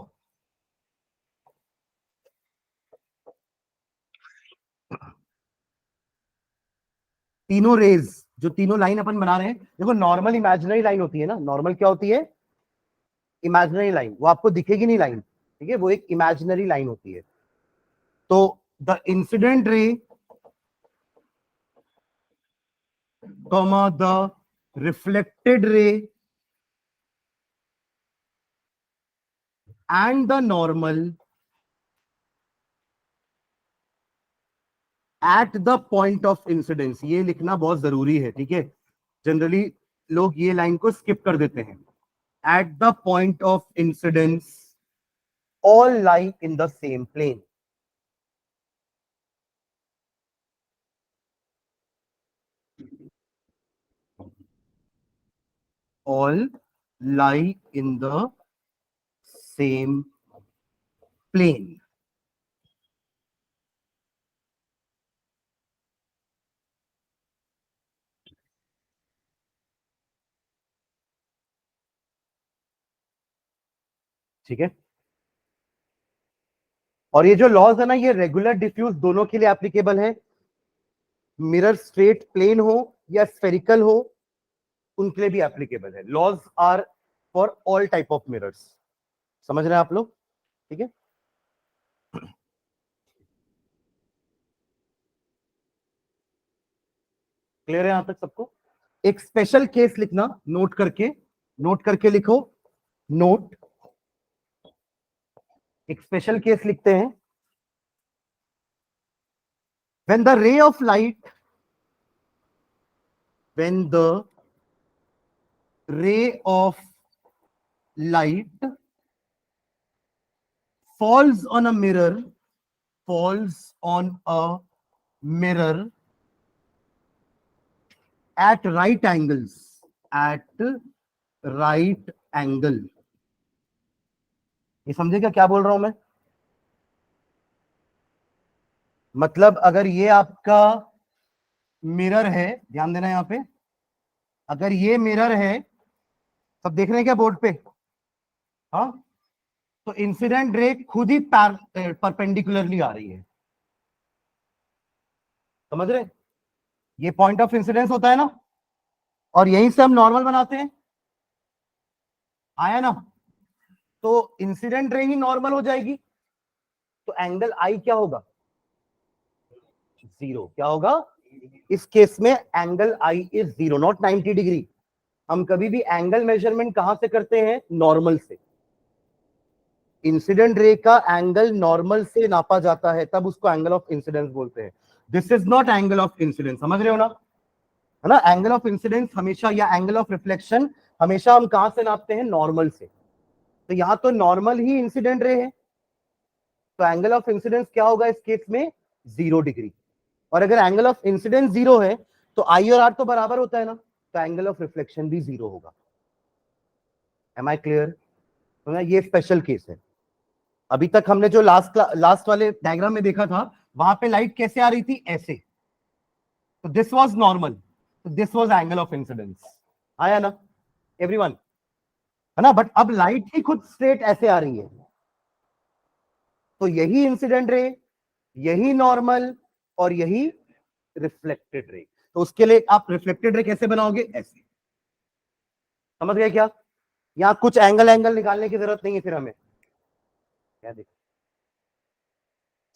तीनों रेज, जो तीनों लाइन अपन बना रहे हैं, देखो नॉर्मल इमेजिनरी लाइन होती है ना. नॉर्मल क्या होती है? Imaginary line. वो आपको दिखेगी नहीं लाइन. ठीक है. वो एक इमेजिनरी लाइन होती है. तो the incident ray comma the reflected ray and the normal at the point of incidence. ये लिखना बहुत जरूरी है. ठीक है. जनरली लोग ये लाइन को स्किप कर देते हैं. at the point of incidence all lie in the same plane. All lie in the same plane. ठीक है. और ये जो लॉज है ना, ये रेगुलर डिफ्यूज दोनों के लिए एप्लीकेबल है. मिरर स्ट्रेट प्लेन हो या स्फेरिकल हो, उनके लिए भी एप्लीकेबल है. Laws are for all type of mirrors. समझ रहे हैं आप लोग? ठीक है. क्लियर है यहां तक सबको? एक स्पेशल केस लिखना, नोट करके. नोट करके लिखो. नोट. एक स्पेशल केस लिखते हैं. when the ray of light when the ray of light falls on a mirror at right angles ये समझेगा क्या बोल रहा हूं मैं? मतलब अगर ये आपका मिरर है, ध्यान देना यहां पे, अगर ये मिरर है, सब देख रहे हैं क्या बोर्ड पे? हाँ, तो इंसिडेंट रे खुद ही परपेंडिकुलरली आ रही है, समझ रहे? ये पॉइंट ऑफ इंसिडेंस होता है ना, और यहीं से हम नॉर्मल बनाते हैं, आया ना? तो इंसिडेंट रे ही नॉर्मल हो जाएगी, तो एंगल आई क्या होगा? जीरो। क्या होगा इस केस में? Angle i is zero, not 90 degree. हम कभी भी एंगल मेजरमेंट कहां से करते हैं? नॉर्मल से। इंसिडेंट रे का एंगल नॉर्मल से नापा जाता है, तब उसको एंगल ऑफ इंसिडेंस बोलते हैं। This is naught angle of incidence, समझ रहे हो ना? है ना? एंगल ऑफ इंसिडेंस हमेशा, या एंगल ऑफ रिफ्लेक्शन हमेशा हम कहां से नापते हैं? नॉर्मल से। तो यहां तो नॉर्मल ही इंसिडेंट रे है, तो एंगल ऑफ इंसिडेंस क्या होगा इस केस में? 0 डिग्री। और अगर एंगल ऑफ इंसिडेंस 0 है तो आई और आर तो बराबर होता है ना, तो एंगल ऑफ रिफ्लेक्शन भी 0 होगा। Am I clear? तो ना ये स्पेशल केस है। अभी तक हमने जो लास्ट वाले डायग्राम में देखा था, वहां पे लाइट कैसे आ रही थी? ऐसे, तो दिस वाज नॉर्मल, तो this was angle of incidence. आया ना एवरीवन? है ना? बट अब लाइट ही खुद स्ट्रेट ऐसे आ रही है, तो यही इंसिडेंट रे, यही नॉर्मल, और यही रिफ्लेक्टेड रे। तो उसके लिए आप रिफ्लेक्टेड रे कैसे बनाओगे? ऐसे। समझ गए क्या? यहां कुछ एंगल निकालने की जरूरत नहीं है फिर हमें। क्या देखो,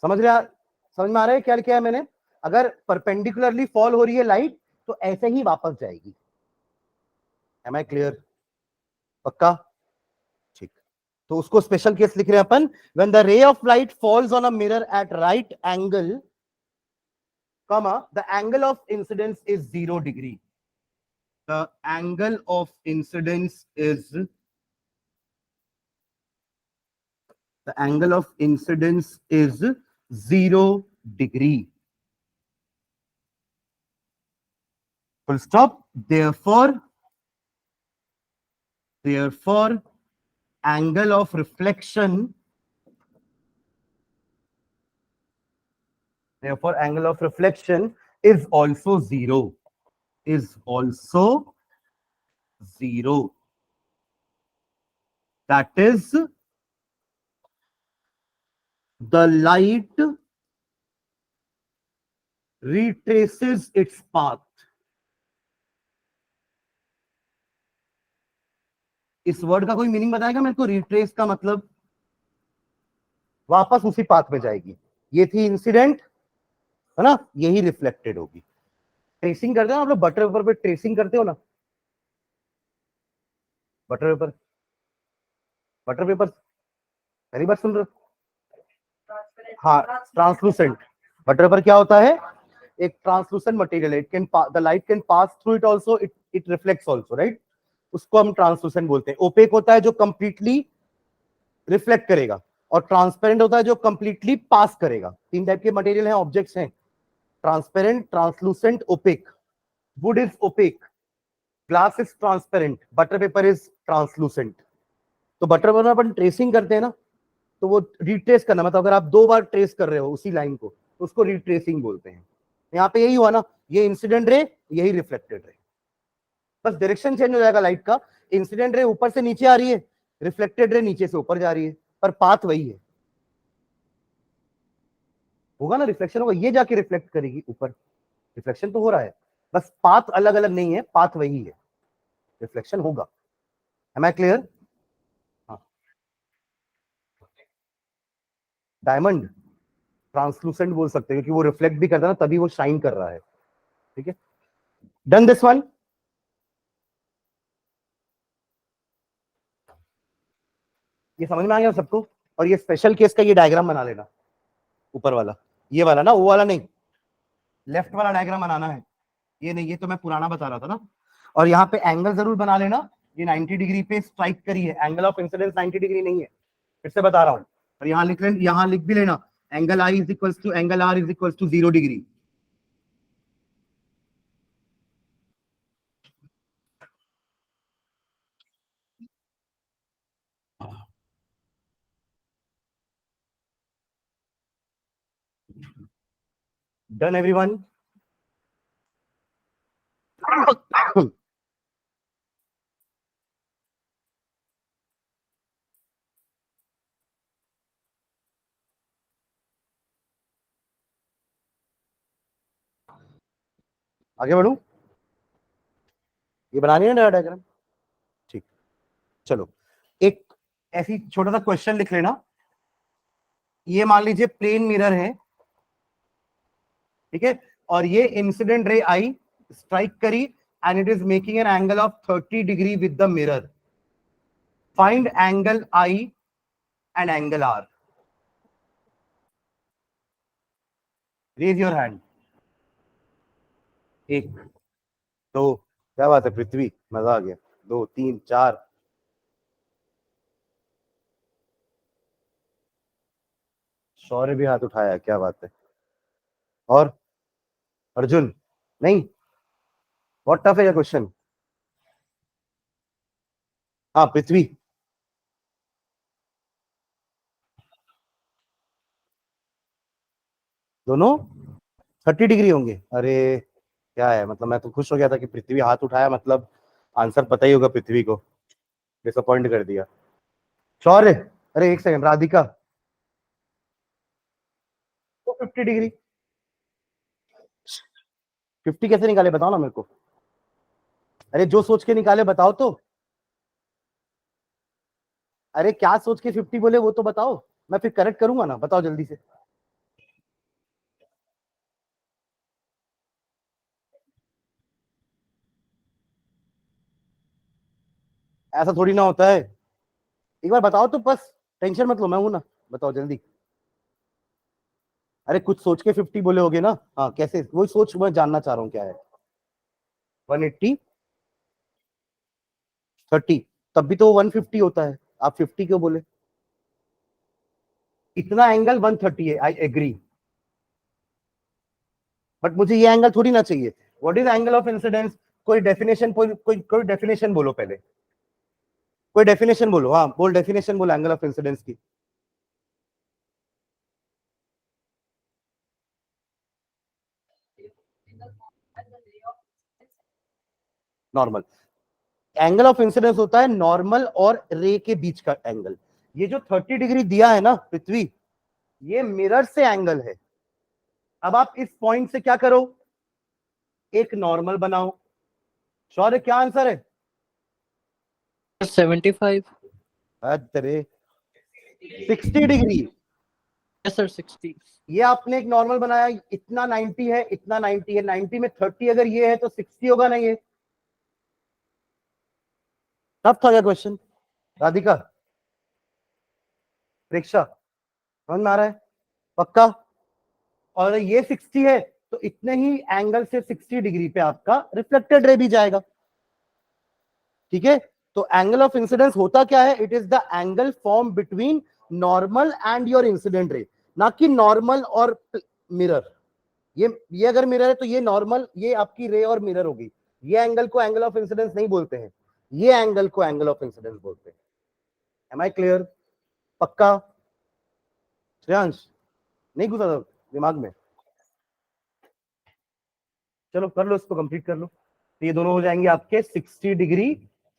समझ में आ रहा है क्या किया है मैंने? अगर परपेंडिकुलरली फॉल हो रही है लाइट, तो ऐसे ही वापस जाएगी। Am I clear? पक्का? ठीक। तो उसको स्पेशल केस लिख रहे हैं अपन। When the ray of light falls on a mirror at right angle, the angle of incidence is 0 degree. The angle of incidence is 0 degree. Full stop. Therefore, angle of reflection is also 0. That is, the light retraces its path. इस वर्ड का कोई मीनिंग बताएगा मेरे को? रिट्रेस का मतलब वापस उसी पाथ में जाएगी। ये थी इंसिडेंट, है ना? यही रिफ्लेक्टेड होगी। ट्रेसिंग करते हो आप लोग, बटर पेपर पे ट्रेसिंग करते हो ना? बटर पेपर पहली बार सुन रहे हो? हाँ, ट्रांसलूसेंट। बटर पेपर क्या होता है? एक ट्रांसलूसेंट मटेरियल है। It can, the light can pass through it also, it reflects also, right? उसको हम ट्रांसलूसेंट बोलते हैं। ओपेक होता है जो कंप्लीटली रिफ्लेक्ट करेगा, और ट्रांसपेरेंट होता है जो कंप्लीटली पास करेगा। 3 टाइप के मटेरियल हैं, ऑब्जेक्ट्स हैं: transparent, translucent, opaque. Wood is opaque, glass is transparent, butter paper is translucent. तो बटर पेपर में अपन ट्रेसिंग करते हैं ना, तो वो रिट्रेस करना, मतलब अगर आप 2 बार ट्रेस कर रहे हो उसी लाइन को, तो उसको रिट्रेसिंग बोलते हैं। यहाँ पे यही हुआ ना, ये इंसिडेंट रे, यही रिफ्लेक्टेड रे, बस डायरेक्शन चेंज हो जाएगा लाइट का। इंसिडेंट रे ऊपर से नीचे आ रही है, रिफ्लेक्टेड रे नीचे से ऊपर जा रही है, पर पाथ वही है। होगा ना, रिफ्लेक्शन होगा, ये जाके रिफ्लेक्ट करेगी ऊपर, रिफ्लेक्शन तो हो रहा है, बस पाथ अलग अलग नहीं है, पाथ वही है, रिफ्लेक्शन होगा। Am I clear? हाँ, डायमंड ट्रांसलूसेंट बोल सकते हैं, क्योंकि वो रिफ्लेक्ट भी करता है ना, तभी वो शाइन कर रहा है। ठीक है, डन दिस वन। ये समझ में आ गया सबको? और ये स्पेशल केस का ये डायग्राम बना लेना, ऊपर वाला, ये वाला ना, वो वाला नहीं। लेफ्ट वाला डायग्राम बनाना है, ये नहीं, ये तो मैं पुराना बता रहा था ना। और यहाँ पे एंगल जरूर बना लेना, ये 90 डिग्री पे स्ट्राइक करी है, एंगल ऑफ इंसिडेंस 90 डिग्री नहीं है, फिर से बता रहा हूँ। और यहाँ लिख लेना, यहाँ लिख भी लेना, angle i is equal to angle r is equal to 0 degree. Done everyone? आगे बढ़ू, ये बनानी है ना डायग्राम, ठीक। चलो एक ऐसी छोटा सा क्वेश्चन लिख लेना, ये मान लीजिए प्लेन मिरर है, ठीक है, और ये इंसिडेंट रे आई स्ट्राइक करी and it is making an angle of 30 degree with the mirror, find angle i and angle r, raise your hand. एक, दो, क्या बात है पृथ्वी, मजा आ गया, 2 3 4, शौर्य भी हाथ उठाया, क्या बात है। और अर्जुन नहीं, बहुत टफ है ये क्वेश्चन। हाँ पृथ्वी, दोनों 30 डिग्री होंगे, अरे क्या है, मतलब मैं तो खुश हो गया था कि पृथ्वी हाथ उठाया, मतलब आंसर पता ही होगा पृथ्वी को, डिसअपॉइंट कर दिया। शौर्य, अरे एक सेकंड, राधिका, तो 50 डिग्री, 50 कैसे निकाले बताओ ना मेरे को, अरे जो सोच के निकाले बताओ तो, अरे क्या सोच के 50 बोले वो तो बताओ, मैं फिर करेक्ट करूंगा ना, बताओ जल्दी से। ऐसा थोड़ी ना होता है, एक बार बताओ तो बस, टेंशन मत लो, मैं हूं ना, बताओ जल्दी। अरे कुछ सोच के 50 बोले होगे ना, हाँ कैसे, वही सोच मैं जानना चाह रहा हूँ क्या है। 180 30, तब भी तो 150 होता है, आप 50 क्यों बोले, इतना एंगल 130 है, आई एग्री, बट मुझे ये एंगल थोड़ी ना चाहिए। What is angle of incidence, कोई डेफिनेशन, कोई डेफिनेशन बोलो पहले, कोई डेफिनेशन बोलो, हाँ बोल, डेफिनेशन बोलो एंगल ऑफ इंसिडेंस की। नॉर्मल, एंगल ऑफ इंसिडेंस होता है नॉर्मल और रे के बीच का एंगल। ये जो 30 डिग्री दिया है ना पृथ्वी, ये मिरर से एंगल है। अब आप इस पॉइंट से क्या करो, एक नॉर्मल बनाओ। शौर्य क्या आंसर है? 75। अरे 60 डिग्री, यस सर 60। ये आपने एक नॉर्मल बनाया, इतना 90 है, इतना 90 है, 90 में 30 अगर ये है तो 60 होगा ना ये, तब था क्या क्वेश्चन। राधिका, प्रेक्षा, समझ में आ रहा है पक्का? और ये 60 है तो इतने ही एंगल से 60 डिग्री पे आपका रिफ्लेक्टेड रे भी जाएगा, ठीक है। तो एंगल ऑफ इंसिडेंस होता क्या है, it is the angle form between normal and your incident ray, ना कि नॉर्मल और मिरर। ये अगर मिरर है तो ये नॉर्मल, ये आपकी रे और मिरर होगी, ये एंगल को एंगल ऑफ इंसिडेंस नहीं बोलते हैं, ये एंगल को एंगल ऑफ इंसिडेंस बोलते हैं। Am I clear? पक्का? श्रेयांश, नहीं घुसा था दिमाग में? चलो कर लो, इसको कंप्लीट कर लो, तो ये दोनों हो जाएंगे आपके 60 डिग्री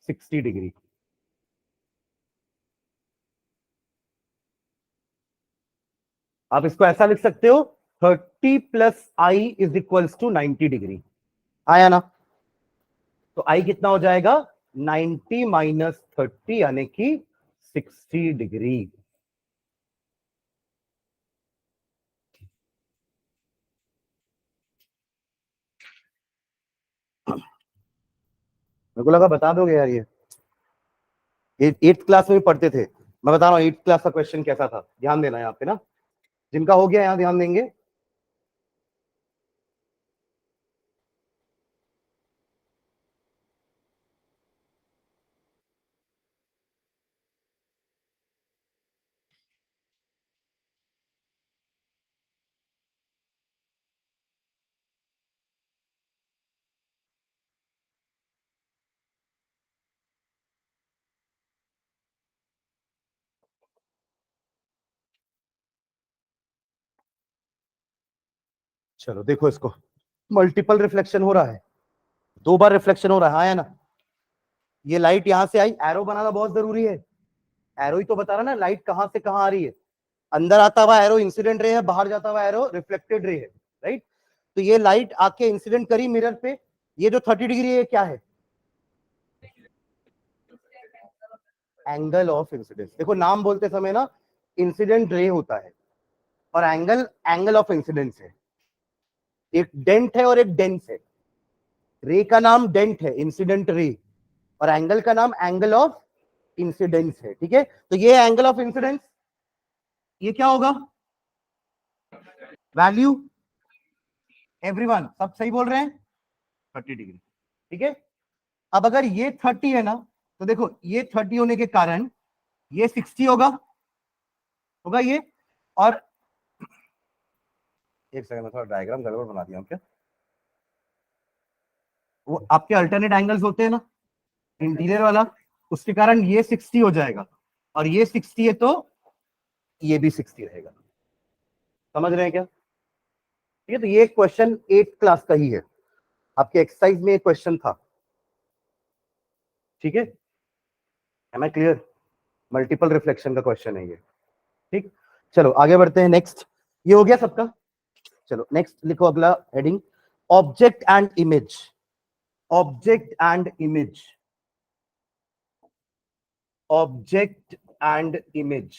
60 डिग्री। आप इसको ऐसा लिख सकते हो, 30 plus i is equals to 90 degree, आया ना? तो आई कितना हो जाएगा, 90 माइनस 30 यानी कि 60 डिग्री। मेरे को लगा बता दोगे यार, ये 8th क्लास में भी पढ़ते थे, मैं बता रहा हूँ 8th क्लास का क्वेश्चन कैसा था, ध्यान देना यहाँ पे ना, जिनका हो गया यहाँ ध्यान देंगे। चलो देखो इसको, मल्टीपल रिफ्लेक्शन हो रहा है, 2 बार रिफ्लेक्शन हो रहा है, हाँ या ना? ये लाइट यहां से आई, एरो बनाना बहुत जरूरी है, एरो ही तो बता रहा ना लाइट कहां से कहां आ रही है। अंदर आता हुआ एरो इंसिडेंट रे है, बाहर जाता हुआ एरो रिफ्लेक्टेड रे है, राइट? तो ये लाइट आके इंसिडेंट करी मिरर पे, ये जो 30 डिग्री है क्या है? Angle of incidence. देखो नाम बोलते समय ना इंसिडेंट रे होता है और एंगल एंगल ऑफ इंसिडेंस है। एक डेंट है और एक डेंस है। रे का नाम डेंट है, इंसिडेंट रे, और एंगल का नाम एंगल ऑफ इंसिडेंस है, ठीक है? तो ये एंगल ऑफ इंसिडेंस, ये क्या होगा? वैल्यू, एवरीवन सब सही बोल रहे हैं, 30 डिग्री, ठीक है? अब अगर ये 30 है ना, तो देखो ये 30 होने के कारण ये 60 होगा, होगा ये। और एक सेकंड में थोड़ा डायग्राम गड़बड़ बना दिया हूं क्या? वो आपके अल्टरनेट एंगल्स होते हैं ना इंटीरियर वाला, उसके कारण ये 60 हो जाएगा, और ये 60 है तो ये भी 60 रहेगा। समझ रहे हैं क्या? ठीक है, तो ये क्वेश्चन 8 क्लास का ही है, आपके एक्सरसाइज में एक क्वेश्चन था, ठीक है? Am I clear? Multiple reflection का क्वेश्चन है ये, ठीक? चलो आगे बढ़ते हैं, नेक्स्ट। ये हो गया सबका। चलो नेक्स्ट लिखो, अगला heading, object and image. Object and image, object and image.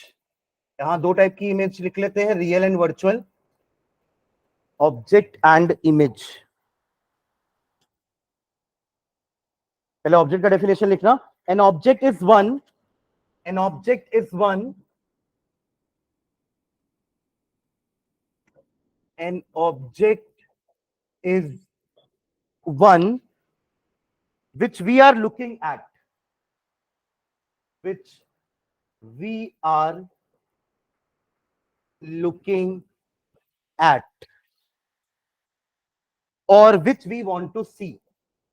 यहां 2 टाइप की इमेज लिख लेते हैं, real and virtual. Object and image, पहले ऑब्जेक्ट का डेफिनेशन लिखना। An object is one, an object is one, an object is one which we are looking at, which we are looking at, or which we want to see,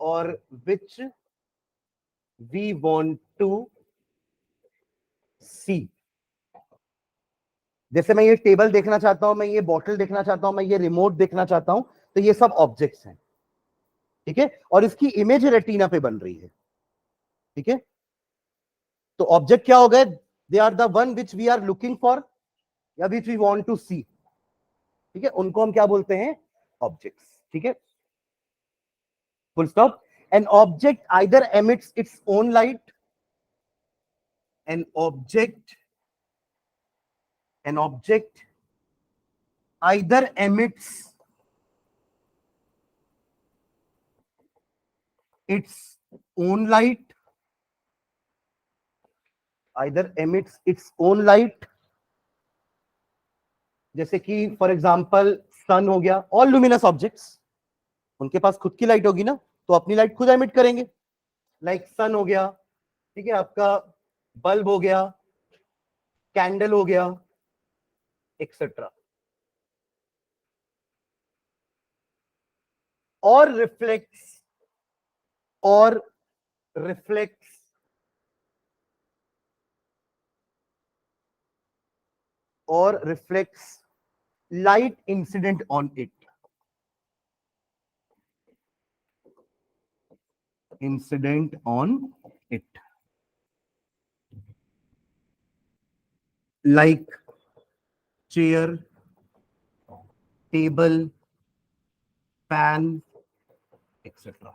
or which we want to see। जैसे मैं ये टेबल देखना चाहता हूं, मैं ये बॉटल देखना चाहता हूं, मैं ये रिमोट देखना चाहता हूं, तो ये सब ऑब्जेक्ट्स हैं, ठीक है? और इसकी इमेज रेटिना पे बन रही है, ठीक है? तो ऑब्जेक्ट क्या हो गए? They are the one which we are looking for या which we want to see, ठीक है? उनको हम क्या बोलते हैं? ऑब्जेक्ट्स, ठीक है? Full stop. An object either emits its own light, an object, an object either emits its own light, either emits its own light. जैसे कि फॉर एग्जांपल सन हो गया, ऑल लुमिनस ऑब्जेक्ट्स, उनके पास खुद की लाइट होगी ना, तो अपनी लाइट खुद एमिट करेंगे। लाइक सन हो गया, ठीक है, आपका बल्ब हो गया, कैंडल हो गया, एक्सेट्रा। और रिफ्लेक्ट्स, और रिफ्लेक्ट्स और reflects light incident on it, incident on it, like chair, table, fan, etc.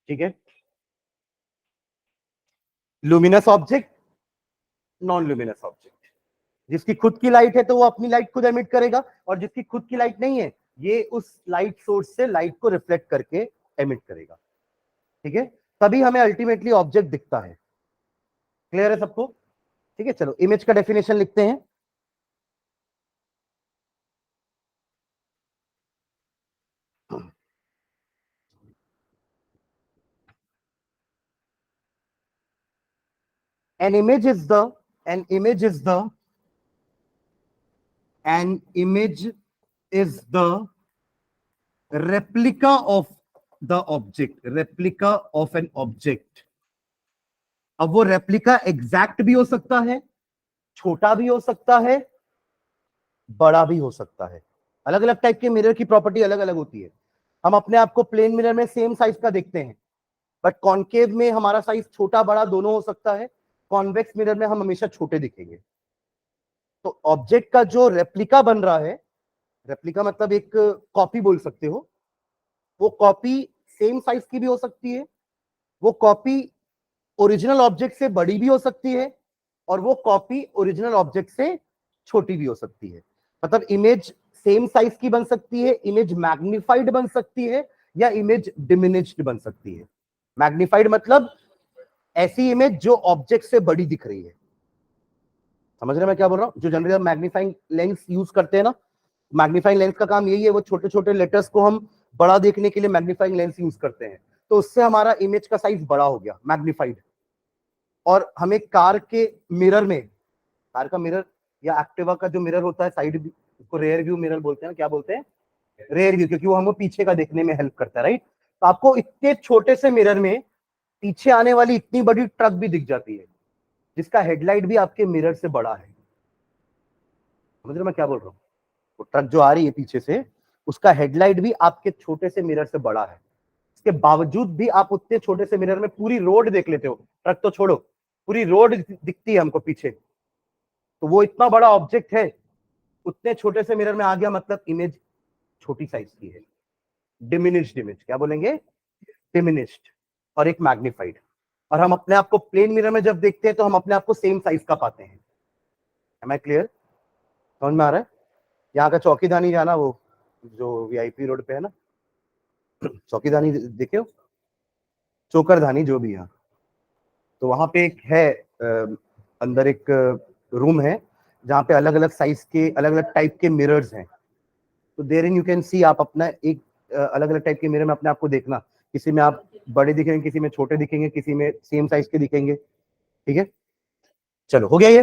ठीक है? Luminous object, non luminous object. जिसकी खुद की लाइट है तो वो अपनी लाइट खुद एमिट करेगा, और जिसकी खुद की लाइट नहीं है ये उस लाइट सोर्स से लाइट को रिफ्लेक्ट करके एमिट करेगा, ठीक है? तभी हमें अल्टीमेटली ऑब्जेक्ट दिखता है। क्लियर है सबको? ठीक है, चलो इमेज का डेफिनेशन लिखते हैं। An image is the, an image is the, an image is the replica of the object, replica of an object अब वो रेप्लिका एग्जैक्ट भी हो सकता है, छोटा भी हो सकता है, बड़ा भी हो सकता है। अलग अलग टाइप के मिरर की प्रॉपर्टी अलग अलग होती है। हम अपने आप को प्लेन मिरर में सेम साइज का देखते हैं, बट कॉन्केव में हमारा साइज छोटा बड़ा दोनों हो सकता है। कॉन्वेक्स मिरर में हम हमेशा छोटे दिखेंगे। तो ऑब्जेक्ट का जो रेप्लिका बन रहा है, रेप्लिका मतलब एक कॉपी बोल सकते हो, वो कॉपी सेम साइज की भी हो सकती है, वो कॉपी ओरिजिनल ऑब्जेक्ट से बड़ी भी हो सकती है, और वो कॉपी ओरिजिनल ऑब्जेक्ट से छोटी भी हो सकती है। मतलब इमेज सेम साइज की बन सकती है, इमेज मैग्निफाइड बन सकती है, या इमेज डिमिनिश्ड बन सकती है। मैग्निफाइड मतलब ऐसी इमेज जो ऑब्जेक्ट से बड़ी दिख रही है। समझ रहे हैं मैं क्या बोल रहा हूं? जो जनरली मैग्नीफाइंग लेंस यूज करते हैं ना, मैग्नीफाइंग लेंस का काम यही है, वो छोटे छोटे लेटर्स को हम बड़ा देखने के लिए मैग्नीफाइंग लेंस यूज करते हैं। तो उससे हमारा इमेज का साइज बड़ा हो गया, मैग्नीफाइड। और हमें कार के मिरर में, कार का मिरर या एक्टिवा का जो मिरर होता है साइड, उसको रेयर व्यू मिरर बोलते हैं। क्या बोलते हैं? रेयर व्यू, क्योंकि वो हमको पीछे का देखने में हेल्प करता है, राइट? तो आपको इतने छोटे से मिरर में पीछे आने वाली इतनी बड़ी ट्रक भी दिख जाती है, जिसका हेडलाइट भी आपके मिरर से बड़ा है। समझ रहे मैं क्या बोल रहा हूँ? वो ट्रक जो आ रही है पीछे से, उसका हेडलाइट भी आपके छोटे से मिरर से बड़ा है। इसके बावजूद भी आप उतने छोटे से मिरर में पूरी रोड देख लेते हो। ट्रक तो छोड़ो, पूरी रोड दिखती है हमको पीछे। तो वो इतना बड़ा ऑब्जेक्ट है, उतने छोटे से मिरर में आ गया, मतलब इमेज छोटी साइज की है। डिमिनिश्ड इमेज, क्या बोलेंगे? डिमिनिश्ड। और एक मैग्निफाइड। और हम अपने आप को प्लेन मिरर में जब देखते हैं तो हम अपने आप को सेम साइज का पाते हैं। Am I clear? समझ में आ रहा है? यहाँ का चौकीदानी जाना, वो जो वीआईपी रोड पे है ना, चौकीदानी देखे हो, चोकरधानी जो भी है, तो वहां पे एक है अंदर एक रूम है जहाँ पे अलग अलग साइज के अलग अलग टाइप के मिरर्स हैं। तो there in you can see, आप अपना एक अलग अलग टाइप के मिरर में अपने आप को देखना। किसी में आप बड़े दिखेंगे, किसी में छोटे दिखेंगे, किसी में सेम साइज के दिखेंगे। ठीक है, चलो हो गया ये।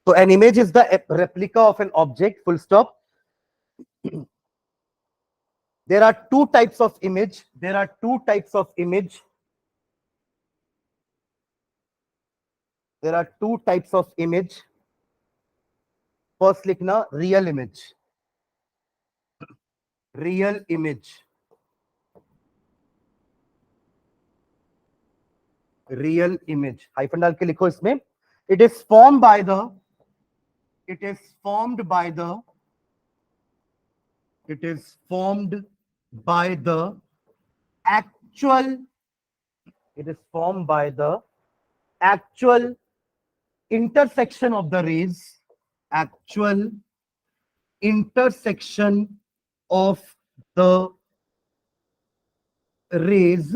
तो an image is the replica of an object, full stop. There are two types of image. There are two types of image. There are two types of image. First लिखना real image. Real image. Real image. Hyphen डाल के लिखो इसमें. It is formed by the. It is formed by the. It is formed by the actual. It is formed by the actual intersection of the rays. Actual intersection of the rays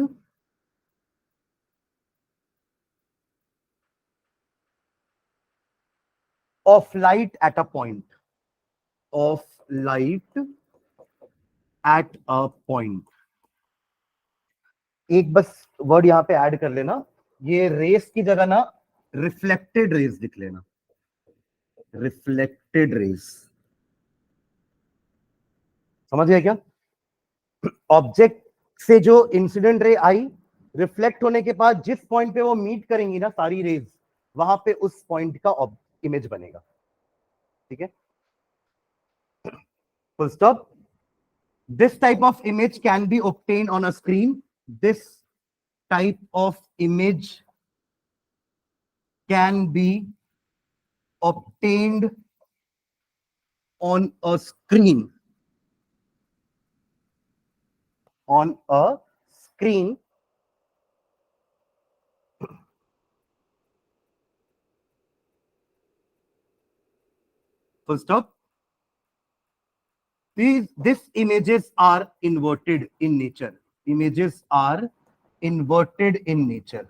of light at a point. Of light at a point. एक बस वर्ड यहां पे ऐड कर लेना, ये रेस की जगह ना रिफ्लेक्टेड रेस लिख लेना। रिफ्लेक्टेड रेस, समझ गए क्या? ऑब्जेक्ट से जो इंसिडेंट रे आई, रिफ्लेक्ट होने के बाद जिस पॉइंट पे वो मीट करेंगी ना सारी रेज, वहां पे उस पॉइंट का इमेज बनेगा। ठीक है, full stop. This type of image can be obtained on a screen. This type of image can be obtained on a screen. On a screen. Full stop. These images are inverted in nature. Images are inverted in nature.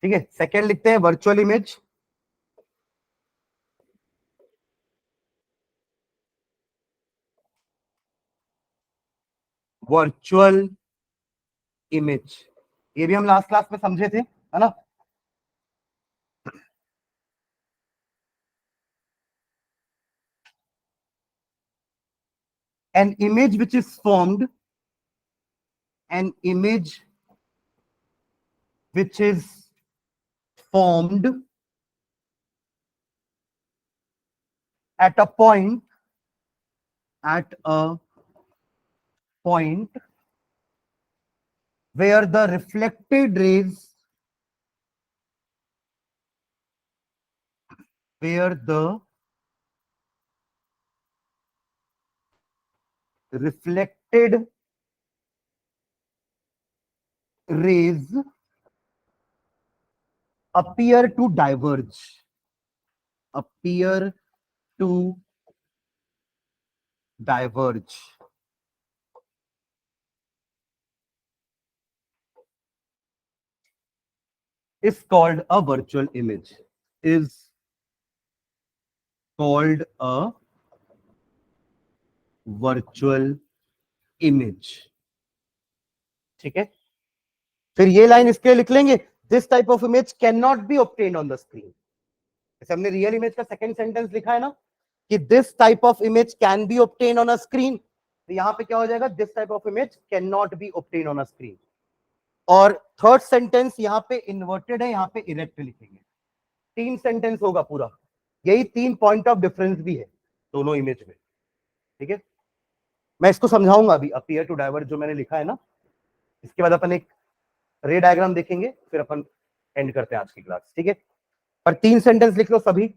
ठीक है, सेकेंड लिखते हैं वर्चुअल इमेज। वर्चुअल इमेज, ये भी हम लास्ट क्लास में समझे थे, है ना? an image which is formed, an image which is formed at a point where the reflected rays appear to diverge, is called a virtual image, is called a virtual image. ठीक है, फिर ये लाइन इसके लिए लिख लेंगे, this type of image can not be obtained on the screen. जैसे हमने रियल इमेज का सेकंड सेंटेंस लिखा है ना कि this type of image can be obtained on a screen, तो यहां पे क्या हो जाएगा, this type of image can not be obtained on a screen. और थर्ड सेंटेंस यहाँ पे इन्वर्टेड है, यहाँ पे इरेक्ट लिखेंगे। 3 सेंटेंस होगा पूरा, यही 3 पॉइंट ऑफ डिफरेंस भी है दोनों इमेज में। ठीक है, मैं इसको समझाऊंगा अभी, अपीयर टू डाइवर्ज जो मैंने लिखा है ना, इसके बाद अपन एक रे डायग्राम देखेंगे, फिर अपन एंड करते हैं आज की क्लास। ठीक है, पर 3 सेंटेंस लिख लो सभी।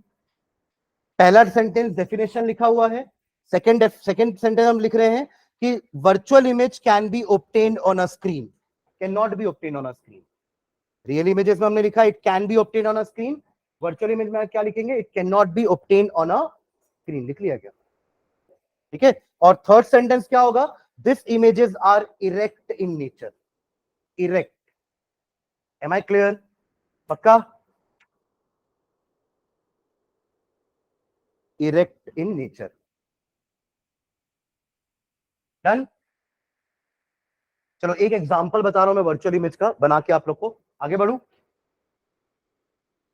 पहला सेंटेंस डेफिनेशन लिखा हुआ है, सेकंड सेंटेंस हम लिख रहे हैं कि virtual image can be obtained on a screen, can not be obtained on a screen. Real images में हमने लिखा it can be obtained on a screen, virtual image में क्या लिखेंगे, it can not be obtained on a screen. लिख लिया क्या? ठीक है, और थर्ड सेंटेंस क्या होगा, this images are erect in nature, erect. Am I clear? पक्का? Erect in nature. डन? चलो एक एग्जांपल बता रहा हूं मैं वर्चुअल इमेज का, बना के आप लोग को आगे बढ़ूं।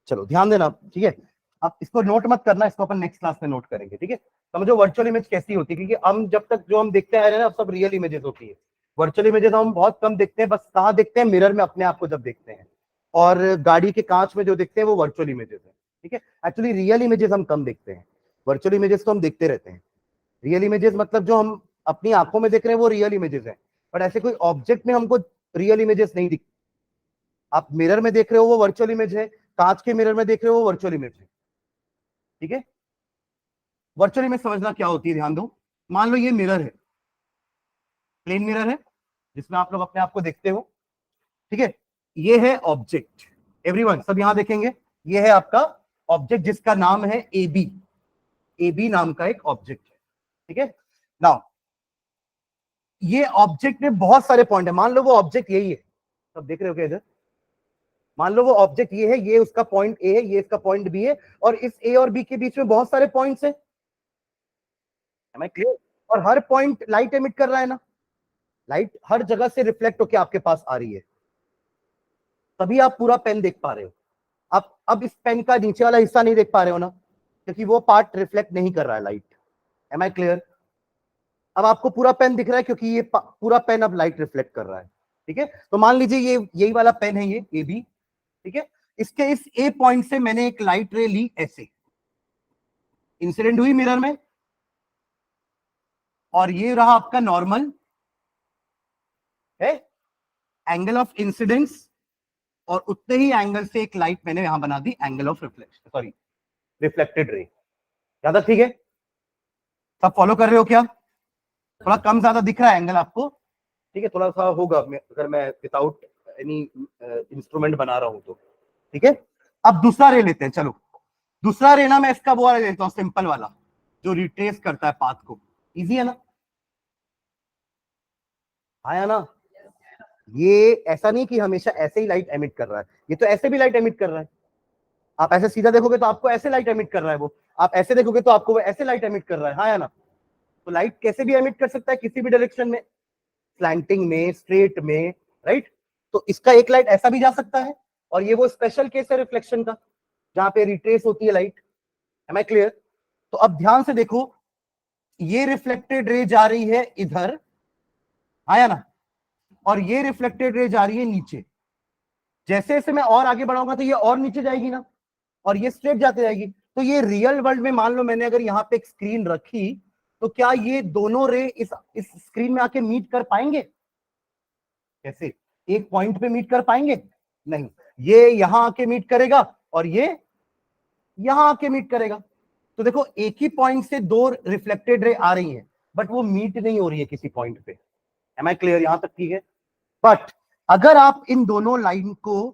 चलो ध्यान देना, ठीक है, आप इसको नोट मत करना, इसको अपन नेक्स्ट क्लास में नोट करेंगे। ठीक है, समझो वर्चुअल इमेज कैसी होती है, क्योंकि हम जब तक जो हम देखते आ रहे हैं ना, सब रियल इमेजेस होती है। वर्चुअल इमेजेस हम बहुत कम देखते हैं, बस कहाँ देखते हैं, मिरर में अपने आप को जब देखते हैं, और गाड़ी के कांच में जो देखते हैं वो वर्चुअल इमेजेस है। ठीक है, एक्चुअली रियल इमेजेस हम कम देखते हैं, वर्चुअल इमेजेस तो हम देखते रहते हैं। रियल इमेजेस मतलब जो हम अपनी आंखों में देख रहे हैं वो रियल इमेजेस है, बट ऐसे कोई ऑब्जेक्ट में हमको रियल इमेजेस नहीं दिखती। आप मिरर में देख रहे हो वो वर्चुअल इमेज है, कांच के मिरर में देख रहे हो वो वर्चुअल इमेज है। ठीक है, वर्चुअल इमेज समझना क्या होती है, ध्यान दो। मान लो ये मिरर है, प्लेन मिरर है जिसमें आप लोग अपने आप को देखते हो। ठीक है, ये है ऑब्जेक्ट, एवरीवन सब यहां देखेंगे, ये है आपका ऑब्जेक्ट जिसका नाम है एबी, एबी नाम का एक ऑब्जेक्ट है। ठीक है, नाउ ये ऑब्जेक्ट में बहुत सारे पॉइंट है, मान लो वो ऑब्जेक्ट यही है, सब देख रहे हो क्या इधर, मान लो वो ऑब्जेक्ट ये है, ये उसका पॉइंट ए है, ये इसका पॉइंट बी है, और इस ए और बी के बीच में बहुत सारे पॉइंट्स हैं। Am I clear? और हर पॉइंट लाइट एमिट कर रहा है ना, लाइट हर जगह से रिफ्लेक्ट होकर आपके पास आ रही है, तभी आप पूरा पेन देख पा रहे हो। आप अब इस पेन का नीचे वाला हिस्सा नहीं देख पा रहे हो ना, क्योंकि वो पार्ट रिफ्लेक्ट नहीं कर रहा है लाइट। M I clear? अब आपको पूरा पेन दिख रहा है क्योंकि ये पूरा पेन अब लाइट रिफ्लेक्ट कर रहा है। ठीक है, तो मान लीजिए ये यही वाला पेन है, ये ए बी। ठीक है, इसके इस ए पॉइंट से मैंने एक लाइट रे ली, ऐसे इंसिडेंट हुई मिरर में, और ये रहा आपका नॉर्मल है एंगल ऑफ इंसिडेंस, और उतने ही एंगल से एक लाइट मैंने यहां बना दी, angle of reflection, sorry reflected ray. ज्यादा ठीक है, सब फॉलो कर रहे हो क्या? थोड़ा कम ज्यादा दिख रहा है एंगल आपको? ठीक है, थोड़ा सा होगा अगर मैं विदाउट एनी इंस्ट्रूमेंट बना रहा हूं तो। ठीक है, अब दूसरा रे लेते हैं। चलो दूसरा रे ना, मैं इसका वो वाला लेता हूं, सिंपल वाला जो रिट्रेस करता है पाथ को। इजी है ना? आया ना? ये ऐसा नहीं कि हमेशा ऐसे ही लाइट एमिट कर रहा है, ये तो ऐसे भी लाइट एमिट कर रहा है। आप ऐसे सीधा देखोगे तो आपको ऐसे लाइट एमिट कर रहा है वो, आप ऐसे देखोगे तो आपको वो ऐसे लाइट एमिट कर रहा है। हाँ या ना? तो लाइट कैसे भी एमिट कर सकता है, किसी भी डायरेक्शन में, स्लैंटिंग में, स्ट्रेट में, राइट? तो इसका एक लाइट ऐसा भी जा सकता है, और ये वो स्पेशल केस है रिफ्लेक्शन का जहां पे रिट्रेस होती है लाइट। M I clear? तो अब ध्यान से देखो, ये रिफ्लेक्टेड रे जा रही है इधर, आया ना, और ये रिफ्लेक्टेड रे जा रही है नीचे। जैसे जैसे मैं और आगे बढ़ाऊंगा तो ये और नीचे जाएगी ना, और ये स्ट्रेट जाते जाएगी। तो ये रियल वर्ल्ड में मान लो मैंने अगर यहाँ पे एक स्क्रीन रखी, तो क्या ये दोनों रे इस स्क्रीन में आके मीट कर पाएंगे? कैसे? एक पॉइंट पे मीट कर पाएंगे? नहीं, ये यहां आके मीट करेगा और ये यहां आके मीट करेगा। तो देखो एक ही पॉइंट से दो रिफ्लेक्टेड रे आ रही हैं, बट वो मीट नहीं हो रही है किसी पॉइंट पे। एम आई क्लियर यहां तक? ठीक है। बट अगर आप इन दोनों लाइन को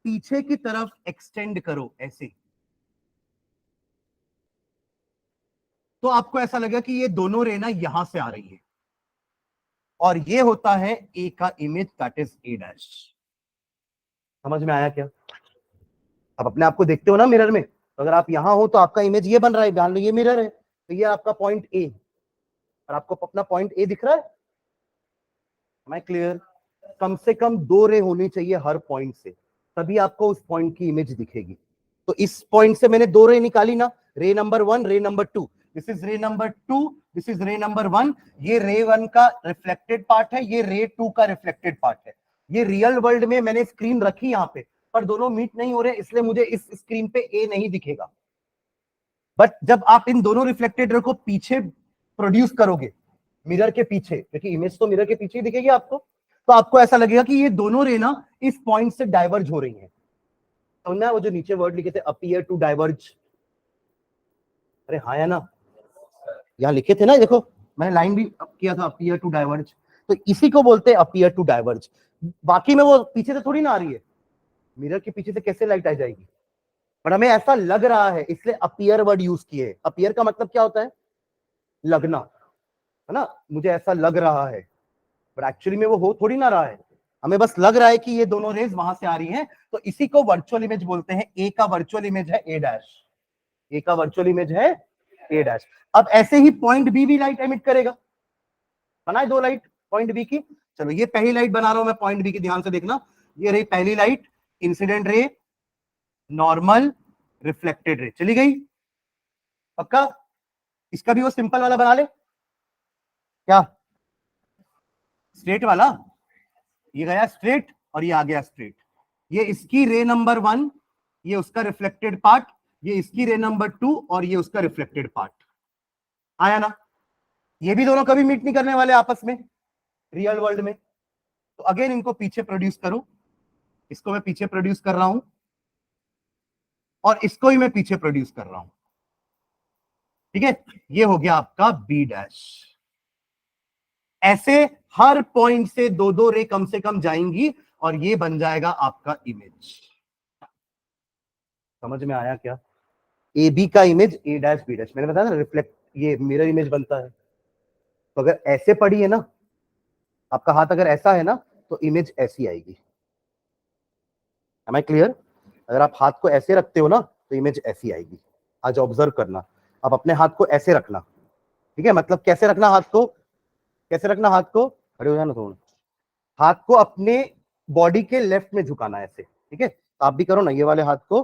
पीछे की तरफ एक्सटेंड करो ऐसे, तो आपको ऐसा लगेगा कि ये दोनों रे ना यहां से आ रही है, और ये होता है ए का image, that is a dash. समझ में आया क्या? आप अपने आप को देखते हो ना मिरर में, तो अगर आप यहां हो तो आपका इमेज ये बन रहा है, ध्यान लो ये मिरर है, तो ये आपका पॉइंट ए, और आपको अपना पॉइंट ए दिख रहा है। मैं क्लियर? कम से कम दो रे होनी चाहिए हर पॉइंट से, तभी आपको उस पॉइंट की इमेज दिखेगी। तो इस पॉइंट से मैंने दो रे निकाली ना, रे नंबर 1, रे नंबर 2, दिस इज रे नंबर 2, दिस इज रे नंबर 1। ये रे 1 का रिफ्लेक्टेड पार्ट है, ये रे 2 का रिफ्लेक्टेड पार्ट है। ये रियल वर्ल्ड में मैंने स्क्रीन रखी यहाँ पे, पर दोनों मीट नहीं हो रहे, इसलिए मुझे इस स्क्रीन पे ए नहीं दिखेगा। बट जब आप इन दोनों रिफ्लेक्टेड रे को पीछे प्रोड्यूस करोगे, मिरर के पीछे, क्योंकि इमेज तो मिरर के पीछे ही दिखेगी आपको, तो आपको ऐसा लगेगा कि ये दोनों रे ना इस पॉइंट से डाइवर्ज हो रही हैं। तो ना वो जो नीचे वर्ड लिखे थे अपीयर टू डाइवर्ज, अरे हाँ या ना, यहाँ लिखे थे ना, देखो मैंने लाइन भी किया था अपीयर टू डाइवर्ज, तो इसी को बोलते हैं अपीयर टू डाइवर्ज। बाकी में वो पीछे से थोड़ी ना आ रही है, मिरर के पीछे से कैसे लाइट आ जाएगी? पर हमें ऐसा लग रहा है, इसलिए अपीयर वर्ड यूज किए। अपीयर का मतलब क्या होता है? लगना, है ना? मुझे ऐसा लग रहा है, पर एक्चुअली में वो हो थोड़ी ना रहा है, हमें बस लग रहा है कि ये दोनों रेज वहां से आ रही हैं। तो इसी को वर्चुअल इमेज बोलते हैं। ए का वर्चुअल इमेज है ए डैश, ए का वर्चुअल इमेज है ए डैश। अब ऐसे ही पॉइंट बी भी लाइट एमिट करेगा। बनाए दो लाइट पॉइंट बी की, चलो ये पहली लाइट बना रहा हूं मैं पॉइंट बी की, ध्यान से देखना। ये रही पहली light, incident ray, normal, reflected ray, चली गई। पक्का? इसका भी वो सिंपल वाला बना ले क्या, स्ट्रेट वाला। ये गया स्ट्रेट और ये आ गया स्ट्रेट। ये इसकी रे नंबर 1, ये उसका रिफ्लेक्टेड पार्ट, ये इसकी रे नंबर 2 और ये उसका रिफ्लेक्टेड पार्ट। आया ना? ये भी दोनों कभी मीट नहीं करने वाले आपस में रियल वर्ल्ड में। तो अगेन इनको पीछे प्रोड्यूस करो, इसको मैं पीछे प्रोड्यूस कर रहा हूं और इसको ही मैं पीछे प्रोड्यूस कर रहा हूं। ठीक है, ये हो गया आपका बी डैश। ऐसे हर पॉइंट से दो दो रे कम से कम जाएंगी और ये बन जाएगा आपका इमेज। समझ में आया क्या? ए बी का image A dash B dash, मैंने बताया ना रिफ्लेक्ट, ये मिरर इमेज बनता है। तो अगर ऐसे पड़ी है ना, आपका हाथ अगर ऐसा है ना, तो इमेज ऐसी आएगी। Am I clear? अगर आप हाथ को ऐसे रखते हो ना, तो इमेज ऐसी आएगी। आज ऑब्जर्व करना, आप अपने हाथ को ऐसे रखना। ठीक है, मतलब कैसे रखना हाथ को, कैसे रखना हाथ को, खड़े हो जाना थोड़ा, हाथ को अपने बॉडी के लेफ्ट में झुकाना ऐसे। ठीक है, तो आप भी करो ना, ये वाले हाथ को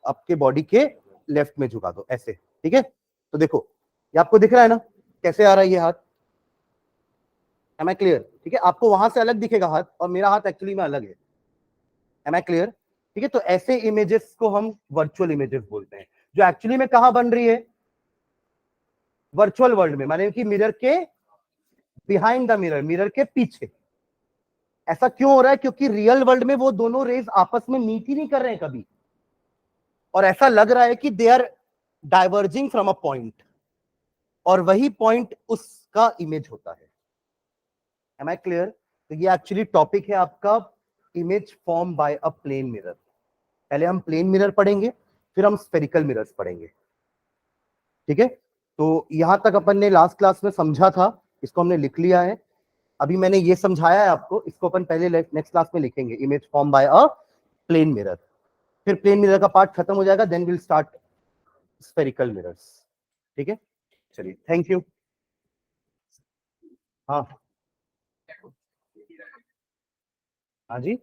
आपके बॉडी के लेफ्ट में झुका दो ऐसे। ठीक है, तो देखो ये आपको दिख रहा है ना कैसे आ रहा है ये हाथ। Am I clear? ठीक है, आपको वहां से अलग दिखेगा हाथ, और मेरा हाथ एक्चुअली में अलग है। Am I clear? ठीक है, तो ऐसे इमेजेस को हम वर्चुअल इमेजेस बोलते हैं, जो एक्चुअली में कहां बन रही है? वर्चुअल वर्ल्ड में, माने कि मिरर के बिहाइंड द मिरर, मिरर के पीछे। ऐसा क्यों हो रहा है? क्योंकि रियल वर्ल्ड में वो दोनों रेज आपस में मीट ही नहीं कर रहे हैं कभी, और ऐसा लग रहा है कि they are diverging from a point, और वही पॉइंट उसका इमेज होता है। Am I clear? तो ये एक्चुअली टॉपिक है आपका image form by a plane mirror. पहले हम प्लेन मिरर पढ़ेंगे, फिर हम स्फेरिकल मिरर्स पढ़ेंगे। ठीक है, तो यहां तक अपन ने लास्ट क्लास में समझा था, इसको हमने लिख लिया है। अभी मैंने ये समझाया है आपको, इसको अपन पहले नेक्स्ट क्लास में लिखेंगे, image form by a plane mirror. फिर प्लेन मिरर का पार्ट खत्म हो जाएगा, then will start spherical mirrors. ठीक है, चलिए थैंक यू। हाँ हाँ जी।